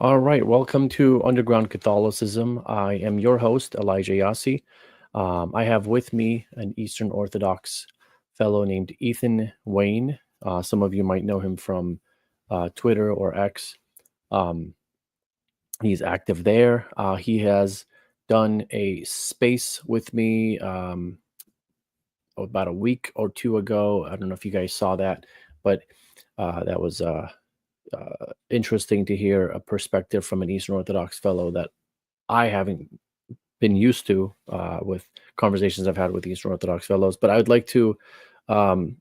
All right, welcome to Underground Catholicism. I am your host, Elijah Yassi. I have with me an Eastern Orthodox fellow named Ethan Wayne. Some of you might know him from Twitter or X. Um, he's active there. He has done a space with me about a week or two ago. I don't know if you guys saw that, but that was interesting to hear a perspective from an Eastern Orthodox fellow that I haven't been used to with conversations I've had with Eastern Orthodox fellows. But I would like to um,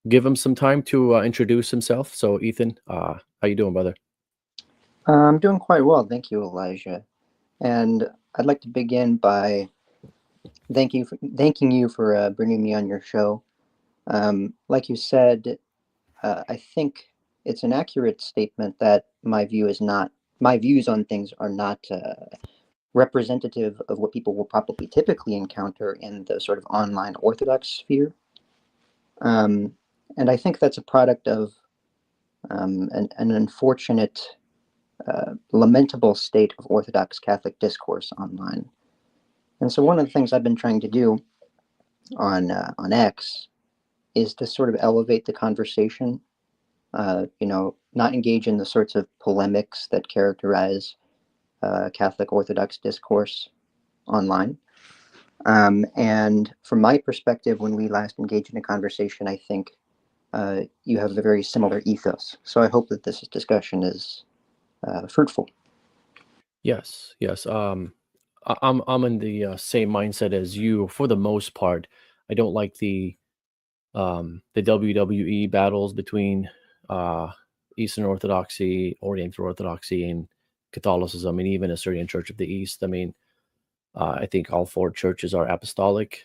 give him some time to introduce himself. So, Ethan, how you doing, brother? I'm doing quite well, thank you, Elijah. And I'd like to begin by thanking you for bringing me on your show. Like you said, I think it's an accurate statement that my views on things are not representative of what people will probably typically encounter in the sort of online Orthodox sphere. Um, and I think that's a product of an unfortunate, lamentable state of Orthodox Catholic discourse online. And so one of the things I've been trying to do on X is to sort of elevate the conversation. Not engage in the sorts of polemics that characterize Catholic Orthodox discourse online. And from my perspective, when we last engaged in a conversation, I think you have a very similar ethos. So I hope that this discussion is fruitful. Yes, yes. I'm in the same mindset as you for the most part. I don't like the WWE battles between uh, Eastern Orthodoxy, Oriental Orthodoxy, and Catholicism, and even a Syrian Church of the East. I mean, I think all four churches are apostolic.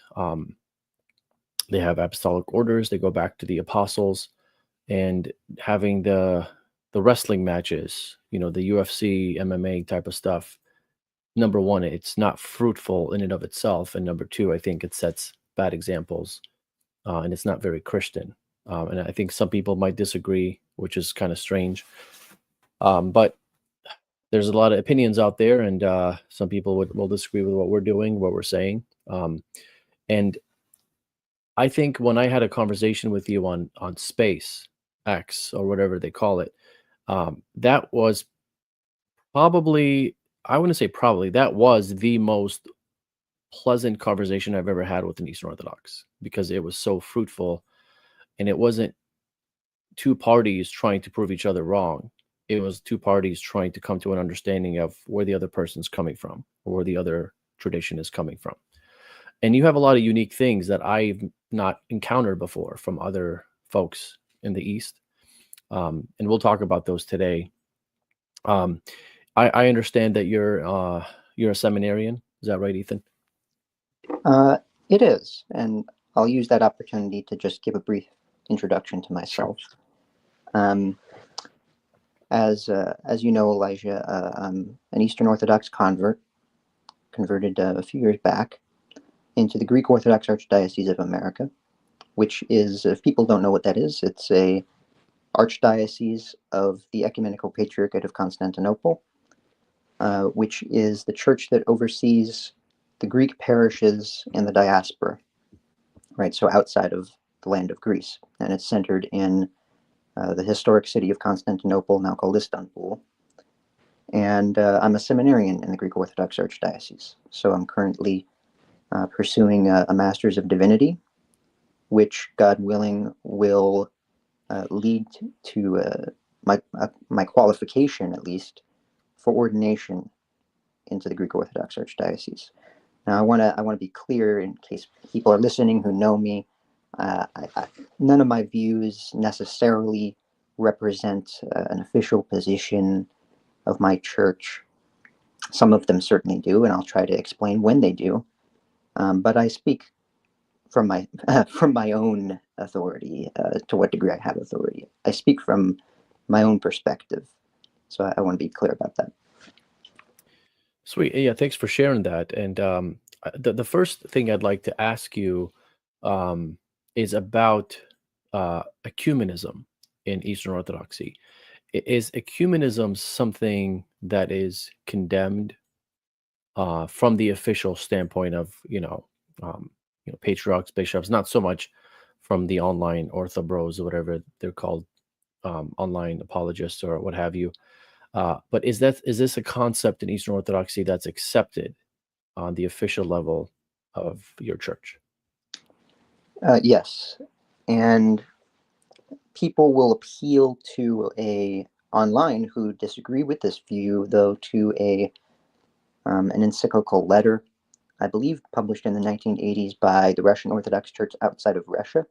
They have apostolic orders. They go back to the apostles, and having the wrestling matches, the UFC, MMA type of stuff. Number one, it's not fruitful in and of itself, and number two, I think it sets bad examples, and it's not very Christian. And I think some people might disagree, which is kind of strange. But there's a lot of opinions out there, and some people will disagree with what we're doing, what we're saying. And I think when I had a conversation with you on Space X or whatever they call it, that was probably, I wouldn't say probably, that was the most pleasant conversation I've ever had with an Eastern Orthodox because it was so fruitful, and it wasn't two parties trying to prove each other wrong. It was two parties trying to come to an understanding of where the other person's coming from or where the other tradition is coming from. And you have a lot of unique things that I've not encountered before from other folks in the East. And we'll talk about those today. Um, I understand that you're a seminarian. Is that right, Ethan? Uh, it is, and I'll use that opportunity to just give a brief introduction to Sure. myself. Um, as you know, Elijah, I'm an Eastern Orthodox converted a few years back into the Greek Orthodox Archdiocese of America, which is, if people don't know what that is, it's a archdiocese of the Ecumenical Patriarchate of Constantinople, which is the church that oversees the Greek parishes in the diaspora, right? So outside of the land of Greece, and it's centered in the historic city of Constantinople, now called Istanbul. And I'm a seminarian in the Greek Orthodox Archdiocese. So I'm currently pursuing a Master's of Divinity, which, God willing, will lead to my qualification, at least, for ordination into the Greek Orthodox Archdiocese. Now, I want to be clear in case people are listening who know me. None of my views necessarily represent an official position of my church. Some of them certainly do, and I'll try to explain when they do. But I speak from my from my own authority. To what degree I have authority, I speak from my own perspective. So I want to be clear about that. Sweet. Yeah, thanks for sharing that. And the first thing I'd like to ask you is about ecumenism in Eastern Orthodoxy. is ecumenism something that is condemned from the official standpoint of patriarchs, bishops, not so much from the online orthobros or whatever they're called, online apologists or what have you. But is this a concept in Eastern Orthodoxy that's accepted on the official level of your church? Yes, and people will appeal to a online who disagree with this view, though, to an encyclical letter, I believe, published in the 1980s by the Russian Orthodox Church outside of Russia.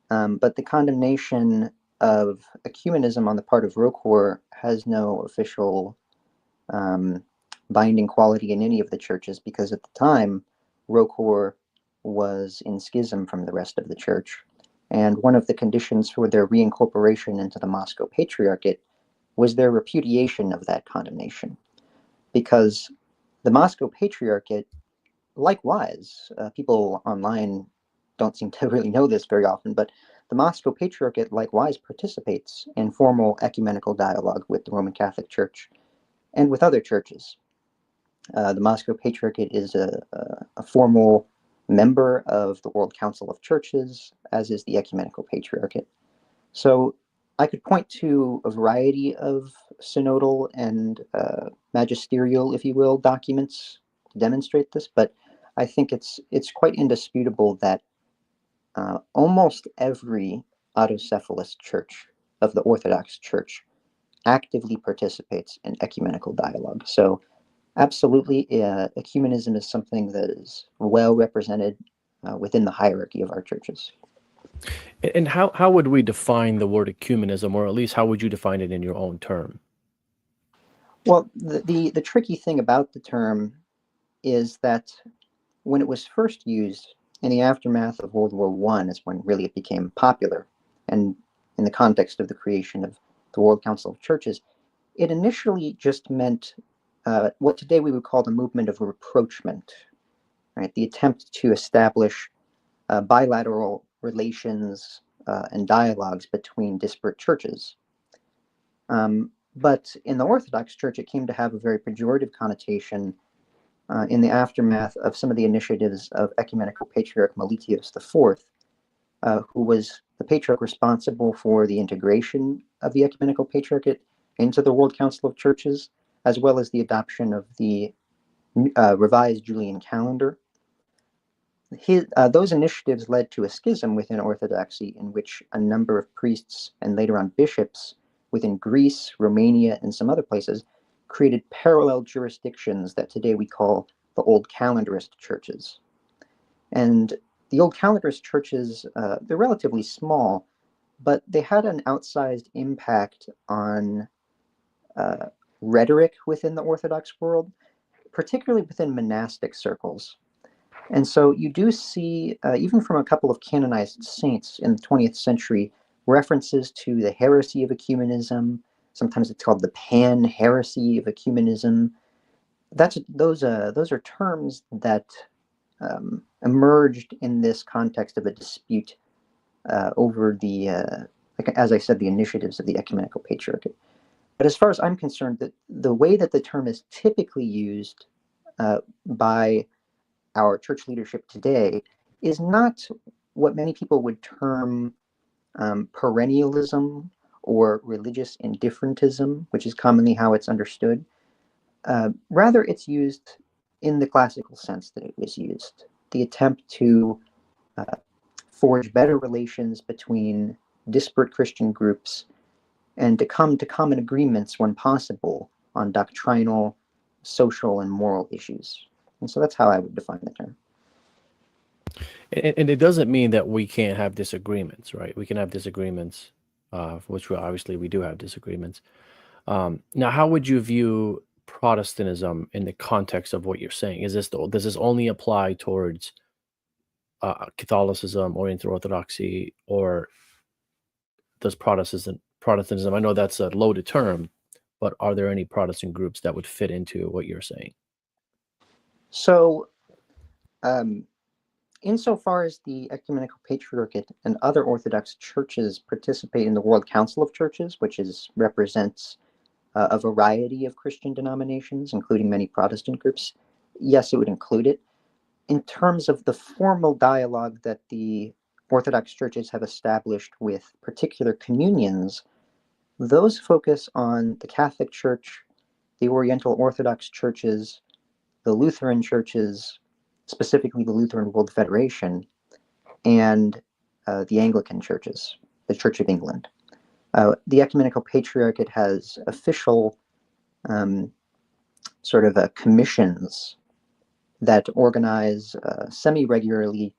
But the condemnation of ecumenism on the part of Rokor has no official binding quality in any of the churches, because at the time, Rokor was in schism from the rest of the church. And one of the conditions for their reincorporation into the Moscow Patriarchate was their repudiation of that condemnation. Because the Moscow Patriarchate, likewise, people online don't seem to really know this very often, but the Moscow Patriarchate likewise participates in formal ecumenical dialogue with the Roman Catholic Church and with other churches. The Moscow Patriarchate is a formal member of the World Council of Churches, as is the Ecumenical Patriarchate. So I could point to a variety of synodal and magisterial, if you will, documents to demonstrate this, but I think it's quite indisputable that almost every autocephalous church of the Orthodox Church actively participates in ecumenical dialogue. So absolutely, ecumenism is something that is well represented within the hierarchy of our churches. And how would we define the word ecumenism, or at least how would you define it in your own term? Well, the tricky thing about the term is that when it was first used in the aftermath of World War I is when really it became popular, and in the context of the creation of the World Council of Churches, it initially just meant what today we would call the movement of rapprochement, right? The attempt to establish bilateral relations and dialogues between disparate churches. But in the Orthodox Church, it came to have a very pejorative connotation in the aftermath of some of the initiatives of Ecumenical Patriarch Meletios IV, who was the patriarch responsible for the integration of the Ecumenical Patriarchate into the World Council of Churches, as well as the adoption of the revised Julian calendar. Those initiatives led to a schism within Orthodoxy, in which a number of priests and later on bishops within Greece, Romania, and some other places created parallel jurisdictions that today we call the Old Calendarist churches. And the Old Calendarist churches, they're relatively small, but they had an outsized impact on rhetoric within the Orthodox world, particularly within monastic circles. And so you do see, even from a couple of canonized saints in the 20th century, references to the heresy of ecumenism. Sometimes it's called the pan-heresy of ecumenism. Those are terms that emerged in this context of a dispute over like, as I said, the initiatives of the Ecumenical Patriarchate. But as far as I'm concerned, the way that the term is typically used by our church leadership today is not what many people would term perennialism or religious indifferentism, which is commonly how it's understood. Rather, it's used in the classical sense that it was used. The attempt to forge better relations between disparate Christian groups and to come to common agreements when possible on doctrinal, social, and moral issues. And so that's how I would define the term. And it doesn't mean that we can't have disagreements, right? We can have disagreements, which obviously we do have disagreements. Now, how would you view Protestantism in the context of what you're saying? Does this only apply towards Catholicism, Oriental Orthodoxy, or does Protestantism? I know that's a loaded term, but are there any Protestant groups that would fit into what you're saying? So, um, insofar as the Ecumenical Patriarchate and other Orthodox churches participate in the World Council of Churches, which represents a variety of Christian denominations, including many Protestant groups, yes, it would include it. In terms of the formal dialogue that the Orthodox churches have established with particular communions, those focus on the Catholic Church, the Oriental Orthodox churches, the Lutheran churches, specifically the Lutheran World Federation, and the Anglican churches, the Church of England. The Ecumenical Patriarchate has official sort of commissions that organize semi-regularly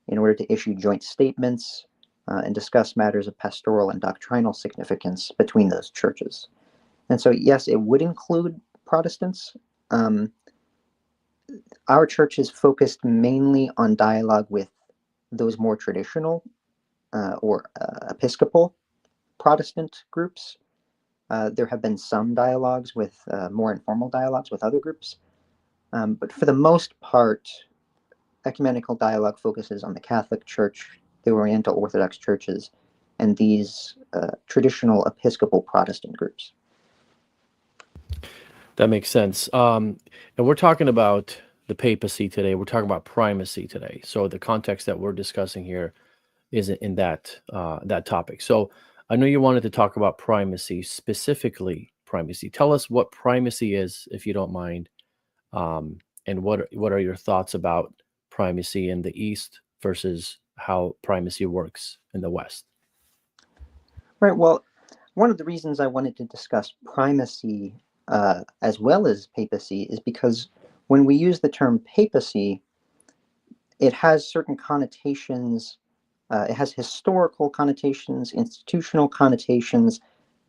in order to issue joint statements and discuss matters of pastoral and doctrinal significance between those churches. And so, yes, it would include Protestants. Our church is focused mainly on dialogue with those more traditional or Episcopal Protestant groups. There have been some dialogues with more informal dialogues with other groups. But for the most part, ecumenical dialogue focuses on the Catholic Church, the Oriental Orthodox churches, and these traditional Episcopal Protestant groups. That makes sense. And we're talking about the papacy today. We're talking about primacy today. So the context that we're discussing here is in that topic. So I know you wanted to talk about primacy, specifically primacy. Tell us what primacy is, if you don't mind, and what are your thoughts about primacy in the East versus how primacy works in the West? Right. Well, one of the reasons I wanted to discuss primacy as well as papacy is because when we use the term papacy, it has certain connotations. It has historical connotations, institutional connotations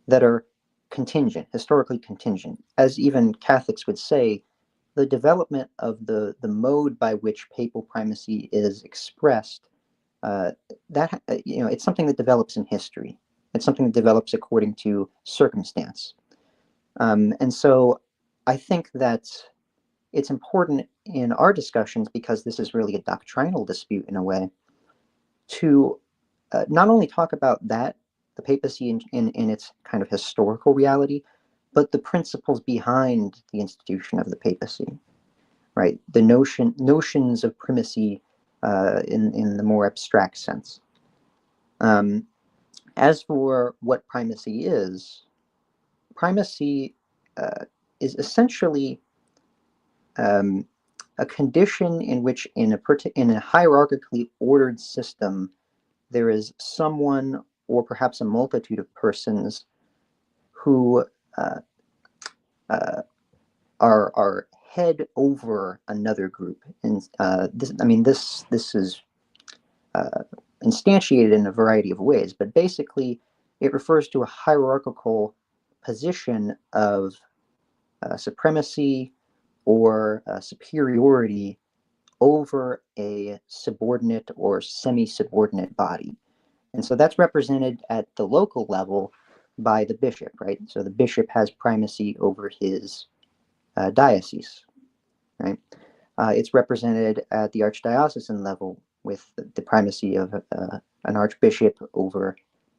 that are contingent, historically contingent. As even Catholics would say, the development of the mode by which papal primacy is expressed, it's something that develops in history. It's something that develops according to circumstance. And so I think that it's important in our discussions, because this is really a doctrinal dispute in a way, to not only talk about that, the papacy in its kind of historical reality, but the principles behind the institution of the papacy, right? The notions of primacy in the more abstract sense. As for what primacy is is essentially a condition in which in a hierarchically ordered system, there is someone or perhaps a multitude of persons who are head over another group. And this is instantiated in a variety of ways, but basically it refers to a hierarchical position of supremacy or superiority over a subordinate or semi-subordinate body. And so that's represented at the local level by the bishop, right? So the bishop has primacy over his diocese, right? It's represented at the archdiocesan level with the primacy of an archbishop over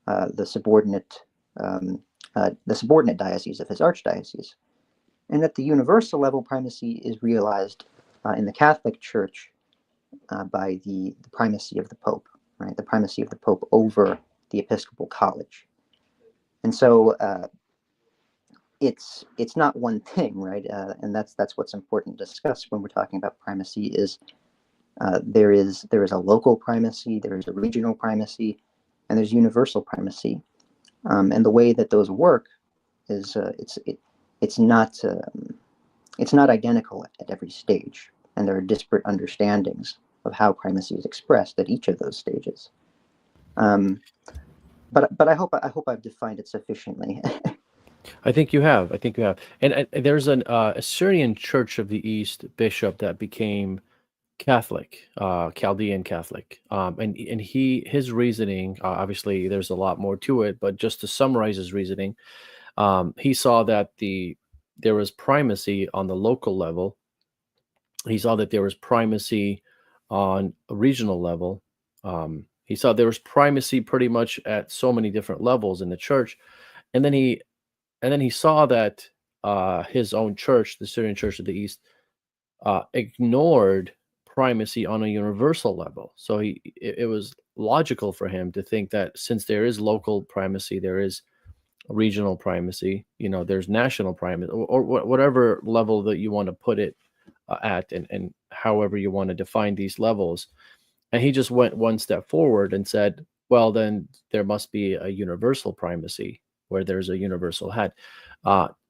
the subordinate diocese of his archdiocese. And at the universal level, primacy is realized in the Catholic Church by the primacy of the Pope, right? The primacy of the Pope over the Episcopal College. And so it's not one thing, right? And that's what's important to discuss when we're talking about primacy. Is there is a local primacy, there is a regional primacy, and there's universal primacy. And the way that those work is it's not identical at every stage, and there are disparate understandings of how primacy is expressed at each of those stages. But I hope I've defined it sufficiently. I think you have. And there's an Assyrian Church of the East bishop that became Catholic, Chaldean Catholic, and his reasoning. Obviously, there's a lot more to it, but just to summarize his reasoning, he saw that there was primacy on the local level. He saw that there was primacy on a regional level. He saw there was primacy pretty much at so many different levels in the church, and then he saw that his own church, the Syrian Church of the East, ignored primacy on a universal level. So it was logical for him to think that since there is local primacy, there is regional primacy, there's national primacy, or whatever level that you want to put it at, and however you want to define these levels. And he just went one step forward and said, well, then there must be a universal primacy where there's a universal head.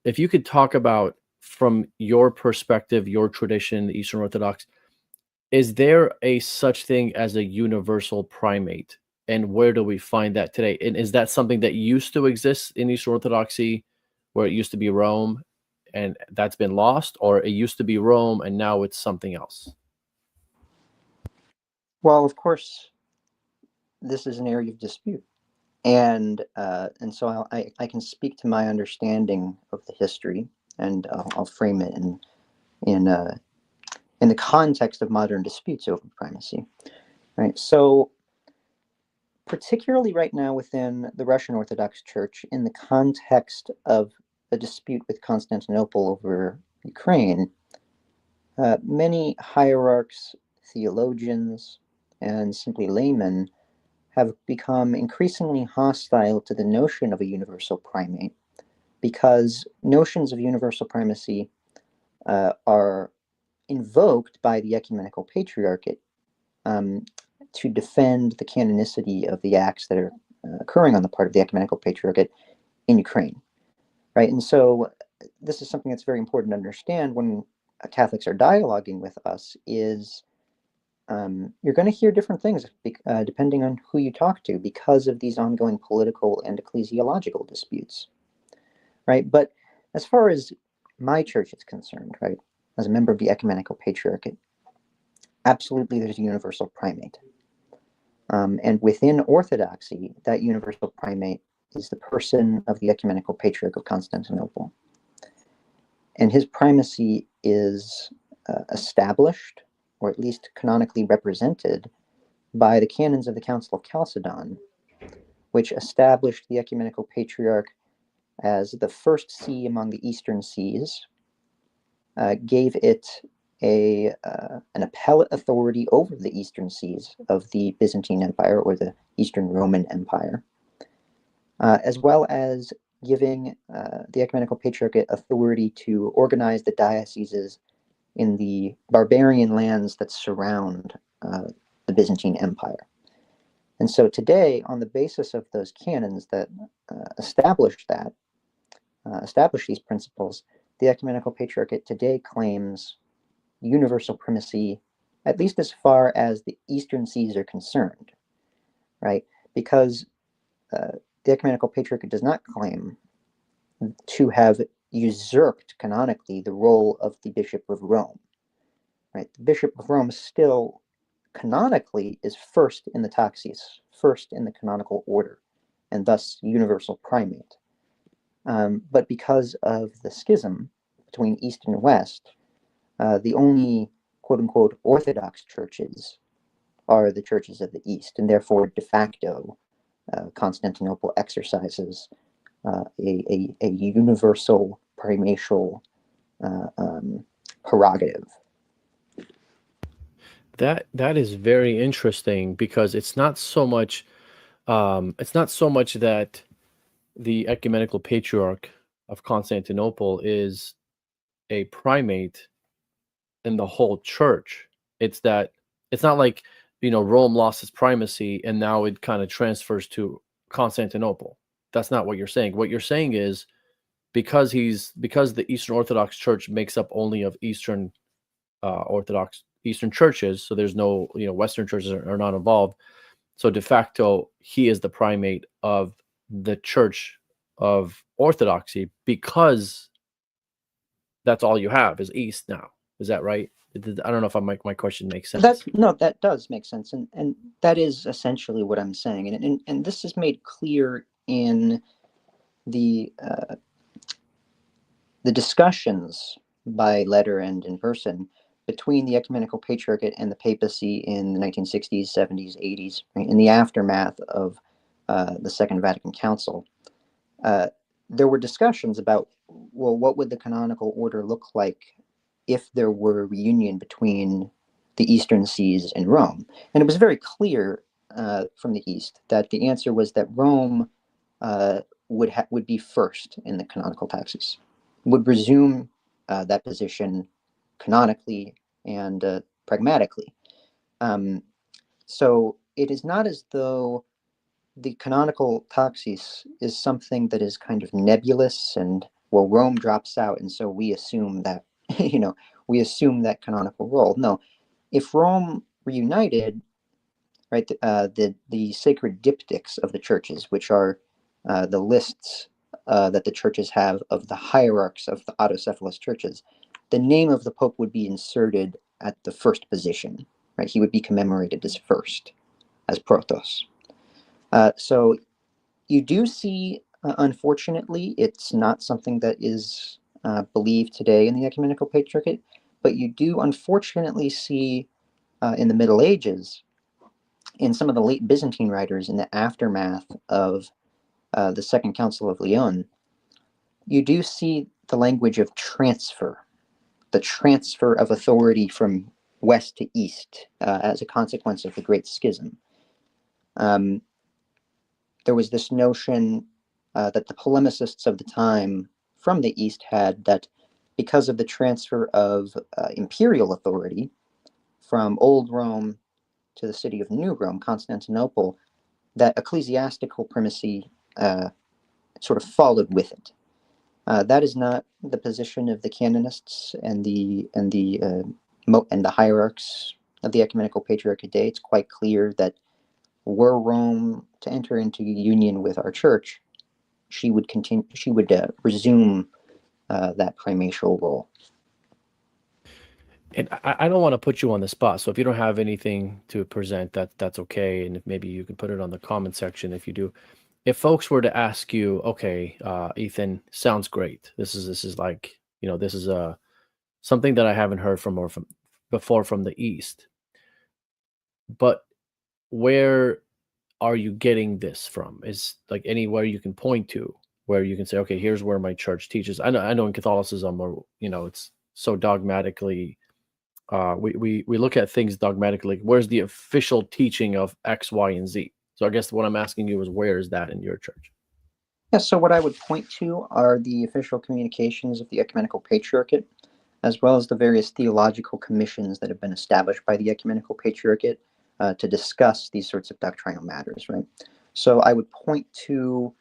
If you could talk about, from your perspective, your tradition, the Eastern Orthodox, is there a such thing as a universal primate? And where do we find that today? And is that something that used to exist in Eastern Orthodoxy, where it used to be Rome and that's been lost, or it used to be Rome and now it's something else? Well, of course, this is an area of dispute, and so I can speak to my understanding of the history, and I'll frame it in the context of modern disputes over primacy. Right. So, particularly right now within the Russian Orthodox Church, in the context of a dispute with Constantinople over Ukraine, many hierarchs, theologians, and simply laymen have become increasingly hostile to the notion of a universal primate, because notions of universal primacy are invoked by the ecumenical patriarchate um, to defend the canonicity of the acts that are occurring on the part of the ecumenical patriarchate in Ukraine, right? And so this is something that's very important to understand when Catholics are dialoguing with us. Is you're going to hear different things depending on who you talk to, because of these ongoing political and ecclesiological disputes, right? But as far as my church is concerned, right, as a member of the ecumenical patriarchate, absolutely there's a universal primate. And within Orthodoxy, that universal primate is the person of the ecumenical patriarch of Constantinople. And his primacy is established, or at least canonically represented, by the canons of the Council of Chalcedon, which established the ecumenical patriarch as the first see among the Eastern sees, gave it an appellate authority over the Eastern sees of the Byzantine Empire, or the Eastern Roman Empire, as well as giving the ecumenical patriarchate authority to organize the dioceses in the barbarian lands that surround the Byzantine Empire. And so today, on the basis of those canons that establish these principles, the ecumenical patriarchate today claims universal primacy, at least as far as the Eastern sees are concerned, right? Because the ecumenical patriarchate does not claim to have usurped canonically the role of the Bishop of Rome, right? The Bishop of Rome still canonically is first in the taxis, first in the canonical order, and thus universal primate. But because of the schism between East and West, the only quote-unquote Orthodox churches are the churches of the East, and therefore de facto Constantinople exercises a universal primatial prerogative. That is very interesting, because it's not so much that the ecumenical patriarch of Constantinople is a primate in the whole church. It's not like, Rome lost its primacy and now it kind of transfers to Constantinople. That's not what you're saying. What you're saying is, because the Eastern Orthodox Church makes up only of Eastern Orthodox Eastern churches, so there's no, Western churches are not involved. So de facto, he is the primate of the Church of Orthodoxy, because that's all you have is East now. Is that right? I don't know if my question makes sense. That does make sense, and that is essentially what I'm saying, and this is made clear in the discussions by letter and in person between the ecumenical patriarchate and the papacy in the 1960s, 70s, 80s, right, in the aftermath of the Second Vatican Council, there were discussions about, well, what would the canonical order look like if there were a reunion between the Eastern Sees and Rome? And it was very clear from the East that the answer was that Rome would be first in the canonical taxis, would resume that position canonically and pragmatically. So it is not as though the canonical taxis is something that is kind of nebulous and, well, Rome drops out, and so we assume that, we assume that canonical role. No, if Rome reunited, right, the sacred diptychs of the churches, which are the lists that the churches have of the hierarchs of the autocephalous churches, the name of the Pope would be inserted at the first position, right? He would be commemorated as first, as protos. So you do see, unfortunately, it's not something that is believed today in the ecumenical patriarchate, but you do unfortunately see in the Middle Ages, in some of the late Byzantine writers in the aftermath of the Second Council of Lyon, you do see the language of transfer, the transfer of authority from west to east as a consequence of the Great Schism. There was this notion that the polemicists of the time from the East had, that because of the transfer of imperial authority from Old Rome to the city of New Rome, Constantinople, that ecclesiastical primacy sort of followed with it. That is not the position of the canonists and the hierarchs of the ecumenical patriarchate today. It's quite clear that were Rome to enter into union with our church, she would continue. She would resume that primatial role. And I don't want to put you on the spot, so if you don't have anything to present, that's okay. And if maybe you can put it on the comment section if you do. If folks were to ask you, okay, Ethan, sounds great. This is like, this is something that I haven't heard from before from the East. But where are you getting this from? Is like anywhere you can point to where you can say, okay, here's where my church teaches. I know in Catholicism, or it's so dogmatically. We look at things dogmatically. Where's the official teaching of X, Y, and Z? So I guess what I'm asking you is, where is that in your church? Yeah, so what I would point to are the official communications of the Ecumenical Patriarchate, as well as the various theological commissions that have been established by the Ecumenical Patriarchate to discuss these sorts of doctrinal matters, right? So I would point to,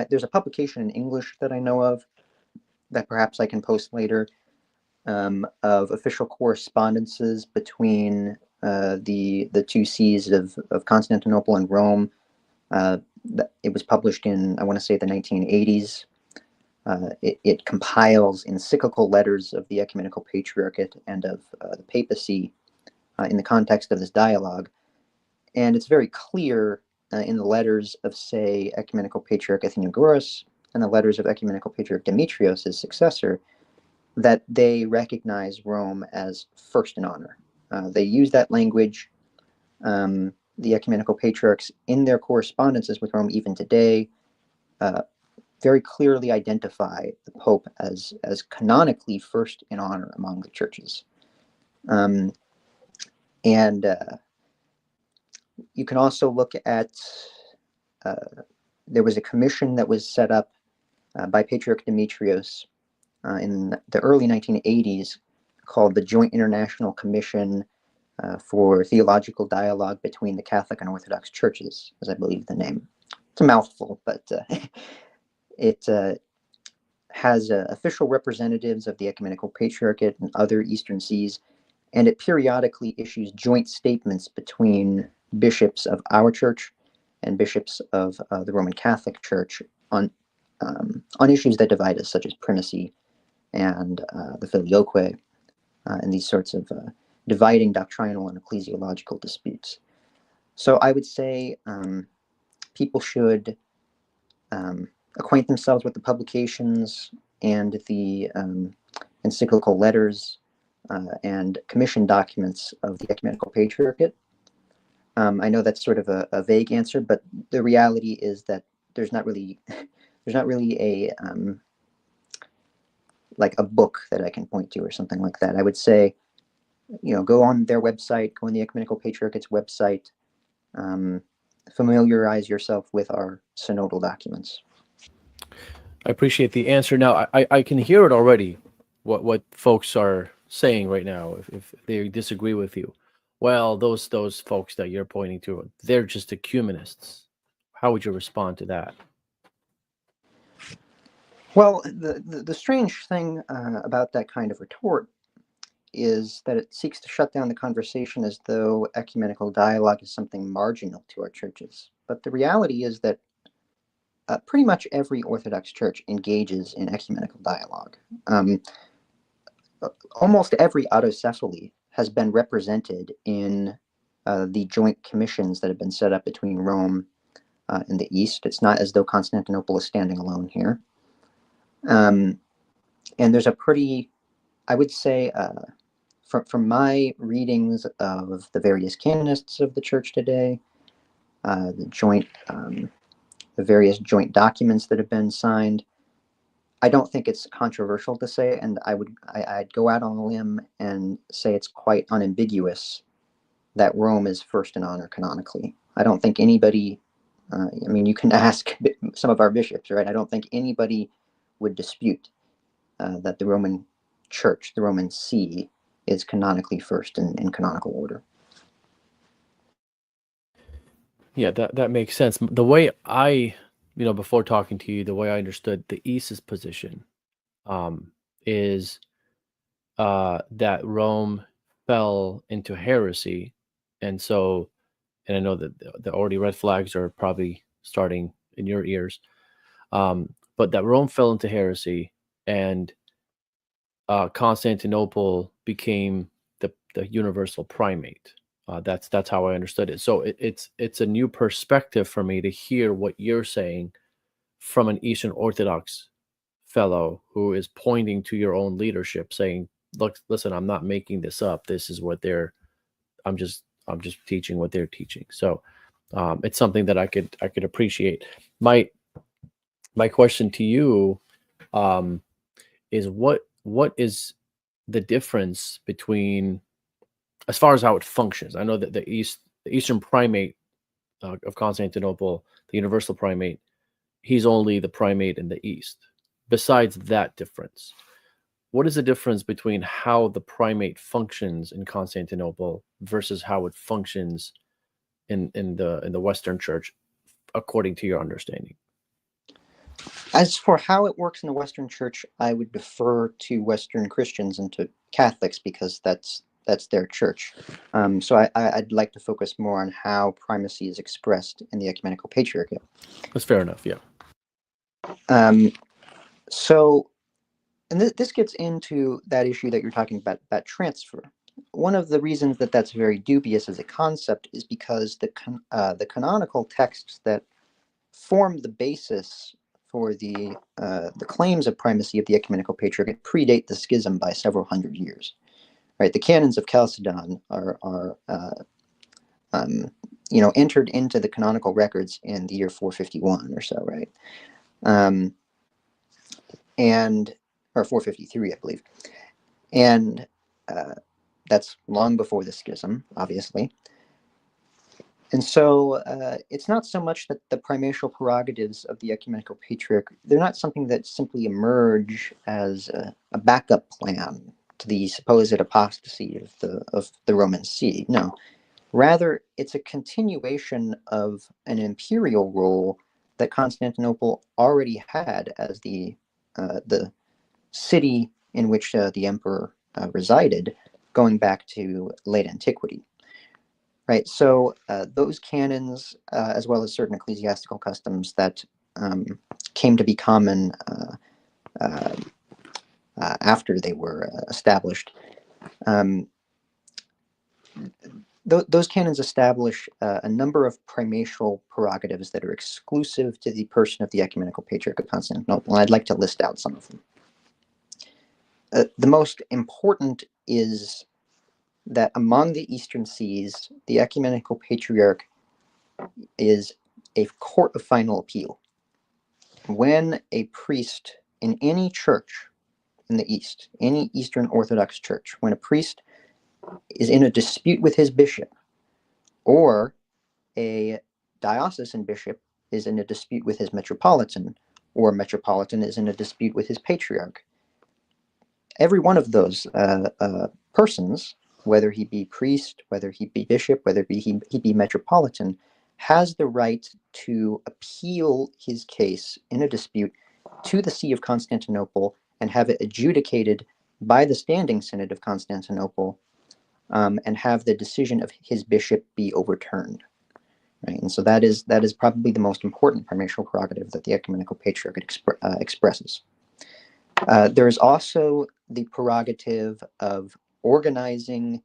there's a publication in English that I know of that perhaps I can post later, of official correspondences between the two sees of Constantinople and Rome. It was published in, I want to say, the 1980s. It compiles encyclical letters of the Ecumenical Patriarchate and of the papacy in the context of this dialogue. And it's very clear in the letters of, say, Ecumenical Patriarch Athenagoras and the letters of Ecumenical Patriarch Demetrios, his successor, that they recognize Rome as first in honor. They use that language. The Ecumenical Patriarchs, in their correspondences with Rome even today, very clearly identify the Pope as canonically first in honor among the churches. And you can also look at, there was a commission that was set up by Patriarch Demetrios in the early 1980s called the Joint International Commission for Theological Dialogue between the Catholic and Orthodox Churches, as I believe the name. It's a mouthful, but it has official representatives of the Ecumenical Patriarchate and other Eastern Sees, and it periodically issues joint statements between bishops of our church and bishops of the Roman Catholic Church on issues that divide us, such as primacy and the filioque, and these sorts of dividing doctrinal and ecclesiological disputes. So I would say people should acquaint themselves with the publications and the encyclical letters and commission documents of the Ecumenical Patriarchate. I know that's sort of a vague answer, but the reality is that there's not really a like a book that I can point to or something like that. I would say, go on their website, go on the Ecumenical Patriarchate's website, familiarize yourself with our synodal documents. I appreciate the answer. Now, I can hear it already, what folks are saying right now, if they disagree with you. Well, those folks that you're pointing to, they're just ecumenists. How would you respond to that? Well, the strange thing about that kind of retort is that it seeks to shut down the conversation as though ecumenical dialogue is something marginal to our churches. But the reality is that pretty much every Orthodox church engages in ecumenical dialogue. Almost every autocephaly has been represented in the joint commissions that have been set up between Rome and the East. It's not as though Constantinople is standing alone here. And there's a pretty, I would say, from my readings of the various canonists of the church today, the various joint documents that have been signed, I don't think it's controversial to say, and I'd go out on a limb and say it's quite unambiguous that Rome is first in honor canonically. I don't think anybody, you can ask some of our bishops, right? I don't think anybody would dispute that the Roman Church, the Roman See, is canonically first in canonical order. Yeah, that makes sense. The way I, before talking to you, the way I understood the East's position is that Rome fell into heresy. And so, and I know that the already red flags are probably starting in your ears, but that Rome fell into heresy, and Constantinople became the universal primate. That's how I understood it. So it's a new perspective for me to hear what you're saying from an Eastern Orthodox fellow who is pointing to your own leadership, saying, "Look, listen, I'm not making this up. This is what I'm just teaching what they're teaching." So it's something that I could appreciate. My question to you is what is the difference between, as far as how it functions? I know that the Eastern primate of Constantinople, the universal primate, he's only the primate in the East. Besides that difference, what is the difference between how the primate functions in Constantinople versus how it functions in the Western Church, according to your understanding? As for how it works in the Western Church, I would defer to Western Christians and to Catholics because that's their church. So I'd like to focus more on how primacy is expressed in the Ecumenical Patriarchate. That's fair enough, yeah. So, and this gets into that issue that you're talking about transfer. One of the reasons that that's very dubious as a concept is because the canonical texts that form the basis for the claims of primacy of the Ecumenical Patriarchate predate the schism by several hundred years. Right, the canons of Chalcedon are entered into the canonical records in the year 451 or so, right? Or 453, I believe, and that's long before the schism, obviously. And so it's not so much that the primatial prerogatives of the Ecumenical Patriarch, they're not something that simply emerge as a backup plan to the supposed apostasy of the Roman See. No, rather it's a continuation of an imperial role that Constantinople already had as the city in which the emperor resided, going back to late antiquity. Right, so those canons, as well as certain ecclesiastical customs that came to be common after they were established, those canons establish a number of primatial prerogatives that are exclusive to the person of the Ecumenical Patriarch of Constantinople, and I'd like to list out some of them. The most important is that among the Eastern Sees, the ecumenical patriarch is a court of final appeal. When a priest in any church in the East, any Eastern Orthodox church, when a priest is in a dispute with his bishop, or a diocesan bishop is in a dispute with his metropolitan, or a metropolitan is in a dispute with his patriarch, every one of those persons, whether he be priest, whether he be bishop, whether he be metropolitan, has the right to appeal his case in a dispute to the See of Constantinople and have it adjudicated by the Standing Synod of Constantinople, and have the decision of his bishop be overturned. Right? And so that is probably the most important primatial prerogative that the ecumenical patriarchate expresses. There is also the prerogative of organizing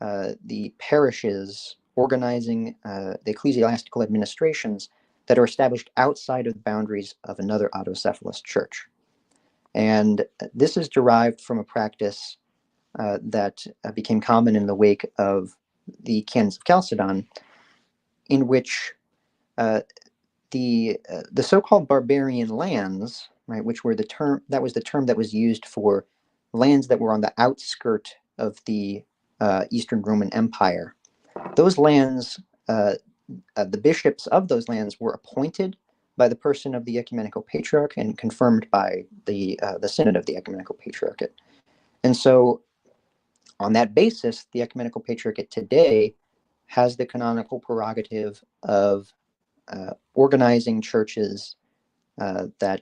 the parishes, organizing the ecclesiastical administrations that are established outside of the boundaries of another autocephalous church. And this is derived from a practice that became common in the wake of the Canons of Chalcedon, in which the so-called barbarian lands, right, which were the term that was used for lands that were on the outskirt of the Eastern Roman Empire. Those lands, the bishops of those lands were appointed by the person of the ecumenical patriarch and confirmed by the synod of the ecumenical patriarchate. And so, on that basis, the ecumenical patriarchate today has the canonical prerogative of organizing churches that,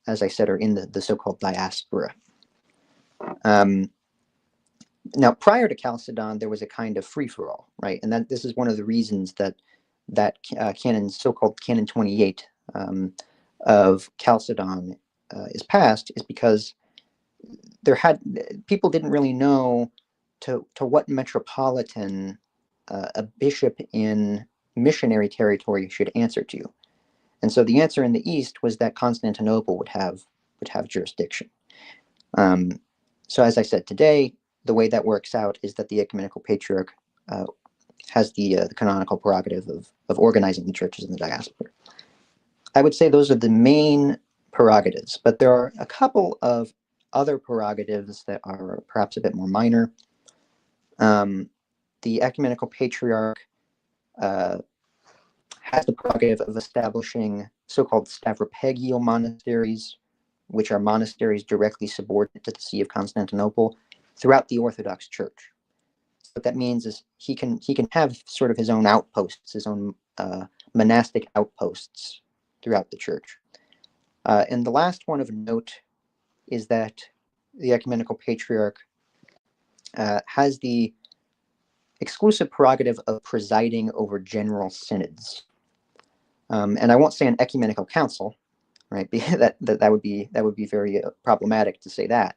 as I said, are in the so-called diaspora. Now, prior to Chalcedon, there was a kind of free-for-all, right? And that this is one of the reasons that canon, so-called Canon 28 of Chalcedon is passed, is because people didn't really know to what metropolitan a bishop in missionary territory should answer to. And so the answer in the East was that Constantinople would have jurisdiction. So as I said, today, the way that works out is that the ecumenical patriarch has the canonical prerogative of organizing the churches in the diaspora. I would say those are the main prerogatives, but there are a couple of other prerogatives that are perhaps a bit more minor. The ecumenical patriarch has the prerogative of establishing so-called stavropegial monasteries, which are monasteries directly subordinate to the See of Constantinople throughout the Orthodox Church. So what that means is he can have sort of his own outposts, his own monastic outposts throughout the church. And the last one of note is that the ecumenical patriarch has the exclusive prerogative of presiding over general synods. And I won't say an ecumenical council, right? that would be very problematic to say that.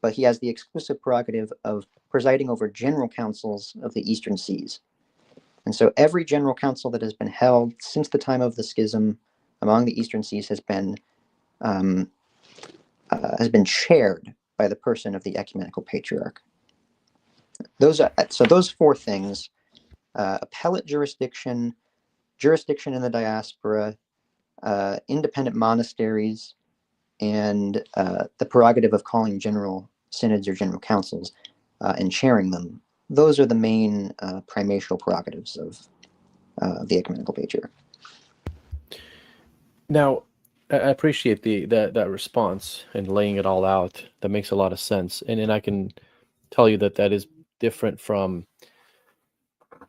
But he has the exclusive prerogative of presiding over general councils of the Eastern Sees. And so every general council that has been held since the time of the schism among the Eastern Sees has been chaired by the person of the ecumenical patriarch. Those four things: appellate jurisdiction, jurisdiction in the diaspora, independent monasteries, and the prerogative of calling general synods or general councils and chairing them. Those are the main primatial prerogatives of the ecumenical patriarch. Now, I appreciate that response and laying it all out. That makes a lot of sense, and I can tell you that is different from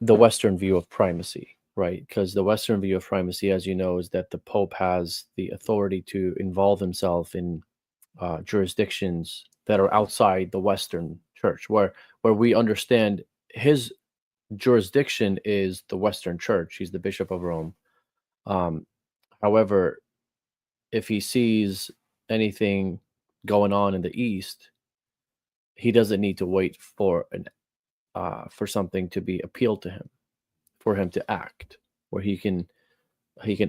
the Western view of primacy, right? Because the Western view of primacy, as you know, is that the Pope has the authority to involve himself in jurisdictions that are outside the Western Church, where we understand his jurisdiction is the Western Church. He's the Bishop of Rome. However, if he sees anything going on in the East, he doesn't need to wait for something to be appealed to him, for him to act, where he can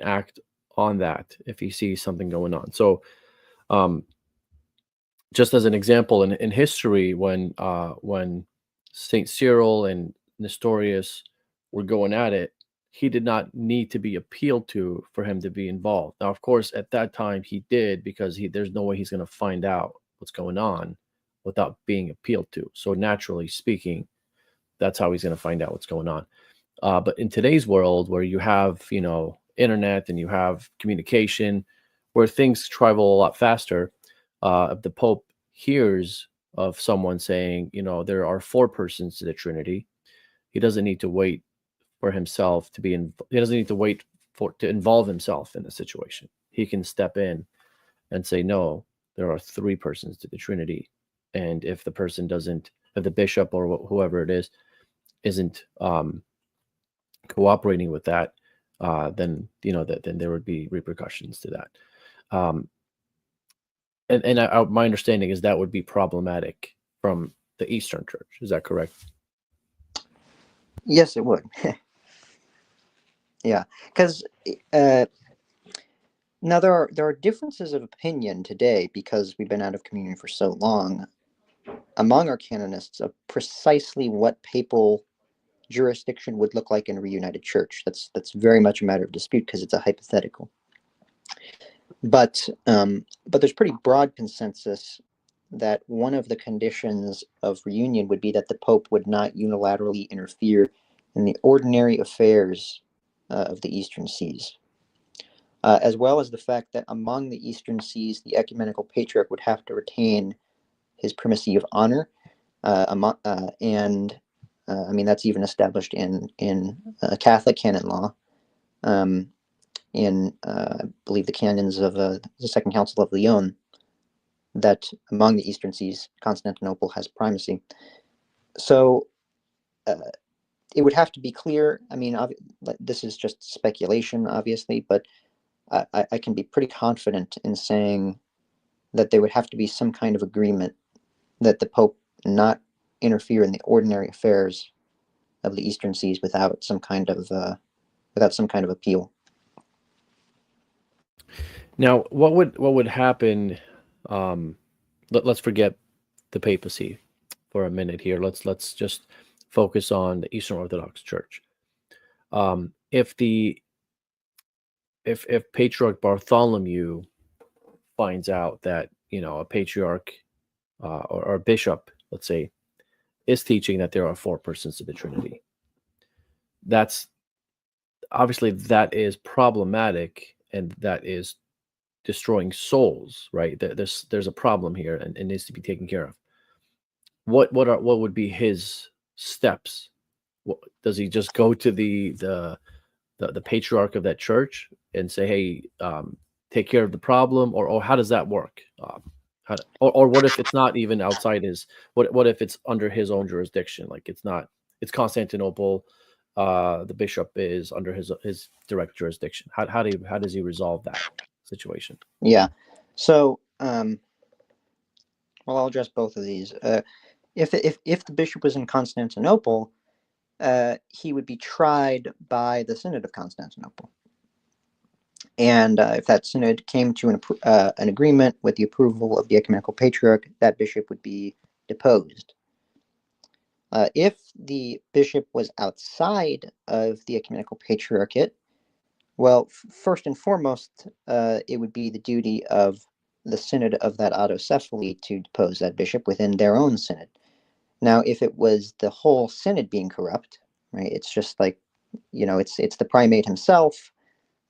act on that if he sees something going on. So just as an example, in history, when Saint Cyril and Nestorius were going at it, he did not need to be appealed to for him to be involved. Now, of course, at that time he did, because there's no way he's going to find out what's going on without being appealed to. So naturally speaking, that's how he's going to find out what's going on. But in today's world, where you have, internet, and you have communication, where things travel a lot faster, if the Pope hears of someone saying, there are four persons to the Trinity, he doesn't need to wait for himself to be in. He doesn't need to wait to involve himself in the situation. He can step in and say, no, there are three persons to the Trinity, and if the person doesn't, if the bishop or whoever it is isn't cooperating with that, then then there would be repercussions to that. Um, and my understanding is that would be problematic from the Eastern Church. Is that correct? Yes, it would. Yeah, because now there are differences of opinion today, because we've been out of communion for so long, among our canonists, of precisely what papal jurisdiction would look like in a reunited church. That's very much a matter of dispute, because it's a hypothetical. But there's pretty broad consensus that one of the conditions of reunion would be that the Pope would not unilaterally interfere in the ordinary affairs of the Eastern Seas, as well as the fact that among the Eastern Seas, the ecumenical patriarch would have to retain his primacy of honor, and I mean, that's even established in Catholic canon law. In I believe the canons of the Second Council of Lyon, that among the Eastern Seas, Constantinople has primacy. So it would have to be clear. I mean, this is just speculation, obviously, but I can be pretty confident in saying that there would have to be some kind of agreement that the Pope not interfere in the ordinary affairs of the Eastern Seas without some kind of appeal. Now, what would happen? Let's forget the papacy for a minute here. Let's just focus on the Eastern Orthodox Church. If Patriarch Bartholomew finds out that a patriarch or a bishop, let's say, is teaching that there are four persons to the Trinity, that's obviously that is problematic, and that is destroying souls, right? There's a problem here, and it needs to be taken care of. What would be his steps? Does he just go to the patriarch of that church and say, hey, take care of the problem, or how does that work? Or what if it's not even outside his, what if it's under his own jurisdiction? Like it's Constantinople, the bishop is under his direct jurisdiction. How does he resolve that situation? Yeah. So, well, I'll address both of these. If the bishop was in Constantinople, he would be tried by the Synod of Constantinople. And if that synod came to an agreement with the approval of the ecumenical patriarch, that bishop would be deposed. If the bishop was outside of the ecumenical patriarchate, well, first and foremost, it would be the duty of the synod of that autocephaly to depose that bishop within their own synod. Now, if it was the whole synod being corrupt, right, it's just like, it's the primate himself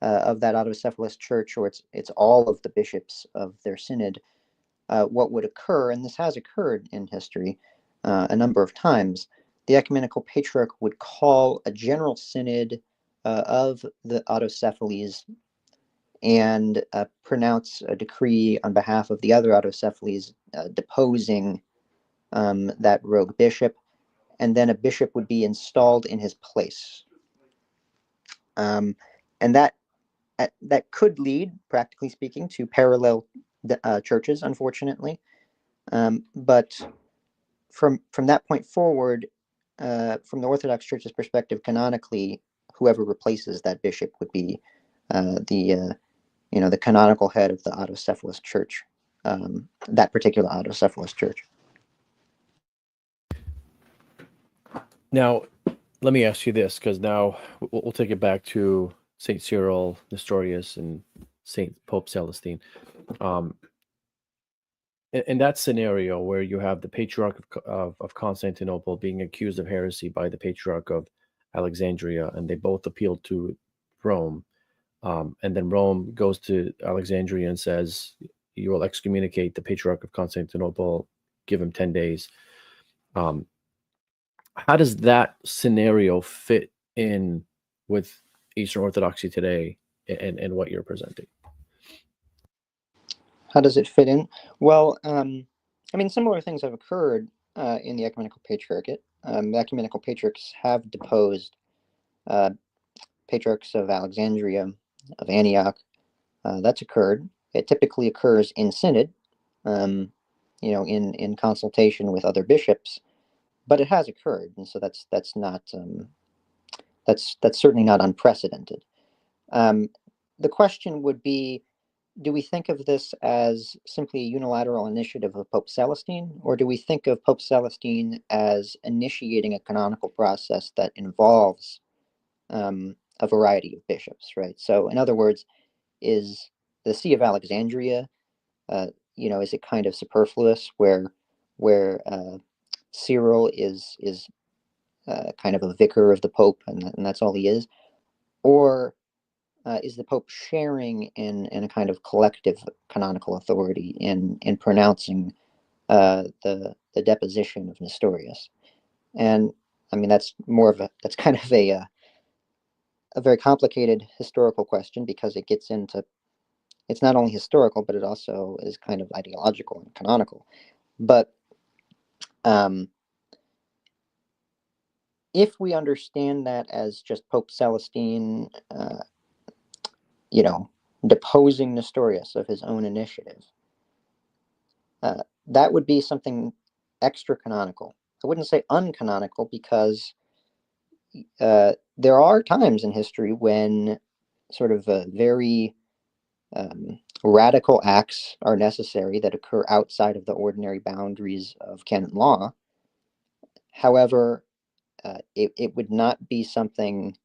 of that autocephalous church, or it's all of the bishops of their synod, what would occur, and this has occurred in history a number of times, the ecumenical patriarch would call a general synod of the autocephalies and pronounce a decree on behalf of the other autocephalies, deposing that rogue bishop, and then a bishop would be installed in his place. And that could lead, practically speaking, to parallel churches, unfortunately. But from that point forward, from the Orthodox Church's perspective, canonically, whoever replaces that bishop would be the canonical head of the autocephalous church. that particular autocephalous church. Now, let me ask you this, because now we'll take it back to Saint Cyril, Nestorius, and Saint Pope Celestine. In that scenario where you have the Patriarch of Constantinople being accused of heresy by the Patriarch of Alexandria, and they both appealed to Rome, and then Rome goes to Alexandria and says, you will excommunicate the Patriarch of Constantinople, give him 10 days. How does that scenario fit in with Eastern Orthodoxy today and what you're presenting? How does it fit in? Well, I mean, similar things have occurred in the Ecumenical Patriarchate. The Ecumenical Patriarchs have deposed Patriarchs of Alexandria, of Antioch. That's occurred. It typically occurs in synod, in consultation with other bishops, but it has occurred, and so that's not that's certainly not unprecedented. The question would be, do we think of this as simply a unilateral initiative of Pope Celestine, or do we think of Pope Celestine as initiating a canonical process that involves a variety of bishops, right? So, in other words, is the See of Alexandria, is it kind of superfluous where Cyril is kind of a vicar of the Pope, and that's all he is, or is the Pope sharing in a kind of collective canonical authority in pronouncing the deposition of Nestorius? And I mean, that's kind of a very complicated historical question, because it gets into, it's not only historical, but it also is kind of ideological and canonical. But if we understand that as just Pope Celestine, deposing Nestorius of his own initiative, that would be something extra canonical. I wouldn't say uncanonical, because there are times in history when sort of very radical acts are necessary that occur outside of the ordinary boundaries of canon law. However, it would not be something,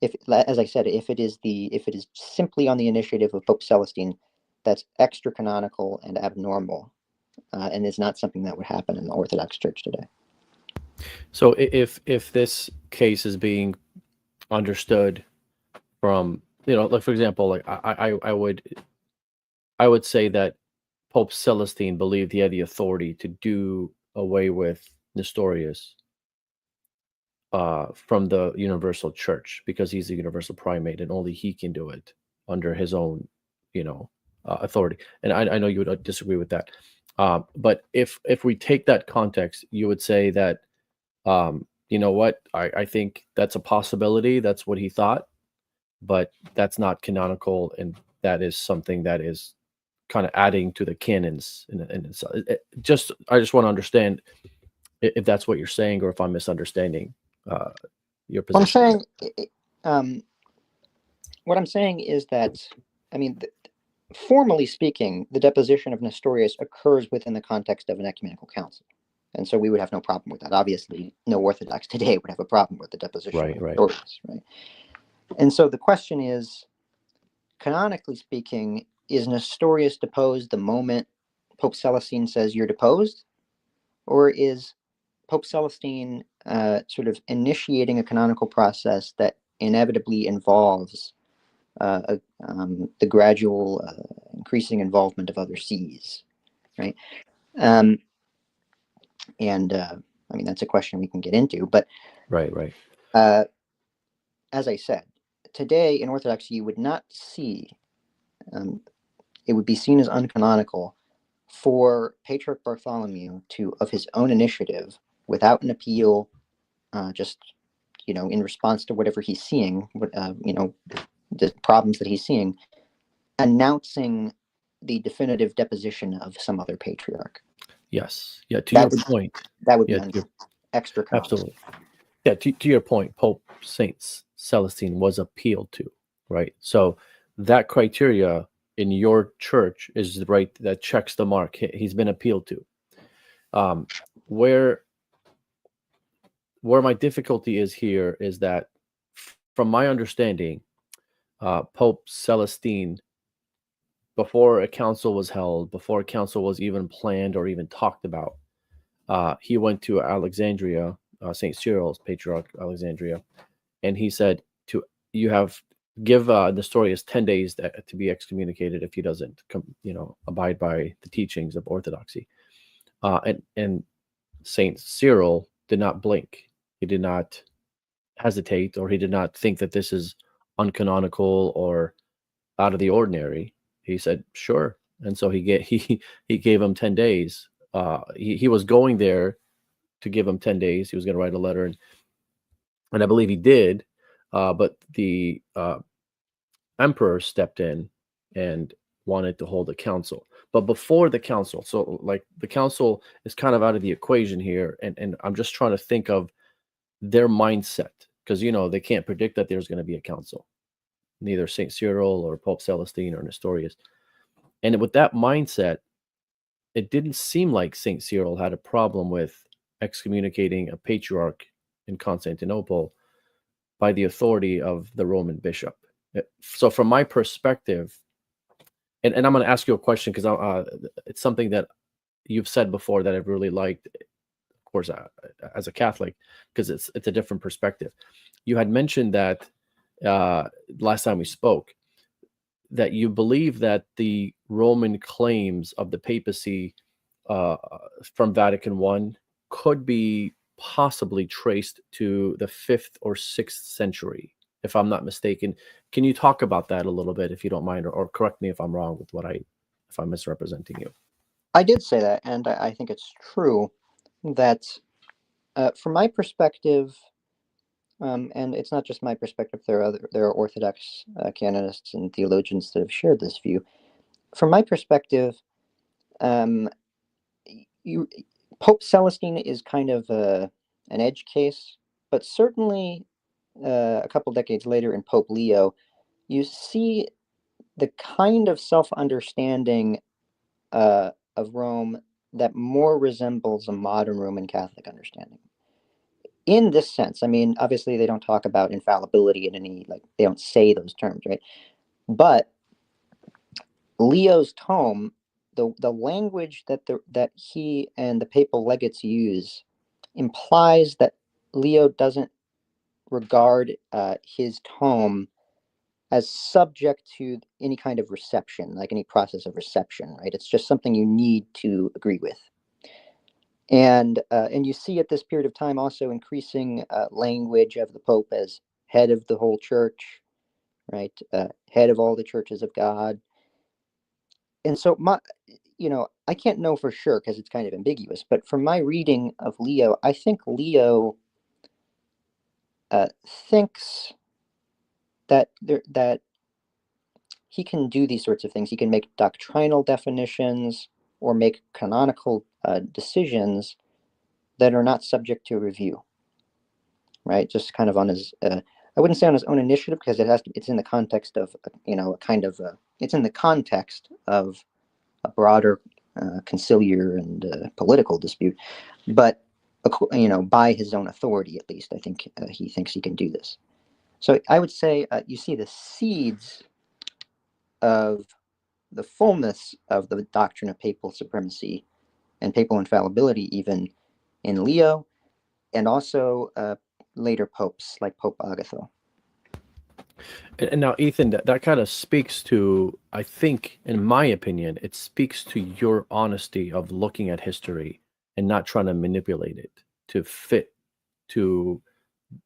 if, as I said, if it is simply on the initiative of Pope Celestine, that's extra canonical and abnormal, and is not something that would happen in the Orthodox Church today. So if this case is being understood from, like, for example, like I would say that Pope Celestine believed he had the authority to do away with Nestorius from the Universal Church, because he's the universal primate and only he can do it under his own, authority. And I know you would disagree with that. But if we take that context, you would say that, you know what, I think that's a possibility. That's what he thought, but that's not canonical, and that is something that is kind of adding to the canons. And I just want to understand if that's what you're saying, or if I'm misunderstanding your position. What I'm saying is that, I mean, formally speaking, the deposition of Nestorius occurs within the context of an ecumenical council. And so we would have no problem with that. Obviously, no Orthodox today would have a problem with the deposition of Nestorius, right? And so the question is, canonically speaking, is Nestorius deposed the moment Pope Celestine says you're deposed? Or is Pope Celestine sort of initiating a canonical process that inevitably involves the gradual increasing involvement of other sees, right? I mean, that's a question we can get into, but right. As I said, today in Orthodoxy, you would not see, it would be seen as uncanonical for Patriarch Bartholomew to, of his own initiative, without an appeal, just, in response to whatever he's seeing, the problems that he's seeing, announcing the definitive deposition of some other patriarch. Yes. Yeah. To your point. That would be extra canonical. Absolutely. Yeah. To your point, Pope Saint Celestine was appealed to, right? So that criteria in your church is the right that checks the mark. He's been appealed to. Where my difficulty is here is that, from my understanding, Pope Celestine, before a council was held, before a council was even planned or even talked about, he went to Alexandria, St. Cyril's Patriarch Alexandria, and he said, you have give Nestorius 10 days to be excommunicated if he doesn't abide by the teachings of Orthodoxy. And St. Cyril did not blink. He did not hesitate, or he did not think that this is uncanonical or out of the ordinary. He said, sure. And so he gave him 10 days. He was going there to give him 10 days. He was going to write a letter, and I believe he did. But the emperor stepped in and wanted to hold a council. But before the council, so like the council is kind of out of the equation here, and I'm just trying to think of their mindset, because they can't predict that there's going to be a council, neither St. Cyril or Pope Celestine or Nestorius. And with that mindset, it didn't seem like St. Cyril had a problem with excommunicating a patriarch in Constantinople by the authority of the Roman bishop. So from my perspective, and I'm going to ask you a question, because it's something that you've said before that I've really liked, of course, as a Catholic, because it's a different perspective. You had mentioned that last time we spoke, that you believe that the Roman claims of the papacy from Vatican I could be possibly traced to the 5th or 6th century, if I'm not mistaken. Can you talk about that a little bit, if you don't mind, or correct me if I'm wrong with if I'm misrepresenting you? I did say that, and I think it's true that, from my perspective, and it's not just my perspective, there are Orthodox canonists and theologians that have shared this view. From my perspective, Pope Celestine is kind of an edge case, but certainly a couple decades later in Pope Leo, you see the kind of self-understanding of Rome that more resembles a modern Roman Catholic understanding. In this sense, I mean, obviously they don't talk about infallibility in any, they don't say those terms, right? But Leo's tome, the language that he and the papal legates use implies that Leo doesn't regard his tome as subject to any kind of reception, like any process of reception, right? It's just something you need to agree with. And you see at this period of time also increasing language of the Pope as head of the whole church, right? Head of all the churches of God. And so I can't know for sure because it's kind of ambiguous, but from my reading of Leo, I think Leo thinks that he can do these sorts of things. He can make doctrinal definitions or make canonical decisions that are not subject to review, right? Just kind of on his, I wouldn't say on his own initiative, because it's in the context of, it's in the context of a broader conciliar and political dispute, but by his own authority, at least, I think he thinks he can do this. So I would say you see the seeds of the fullness of the doctrine of papal supremacy and papal infallibility even in Leo, and also later popes like Pope Agatho. And now, Ethan, that kind of speaks to, I think, in my opinion, it speaks to your honesty of looking at history and not trying to manipulate it to fit to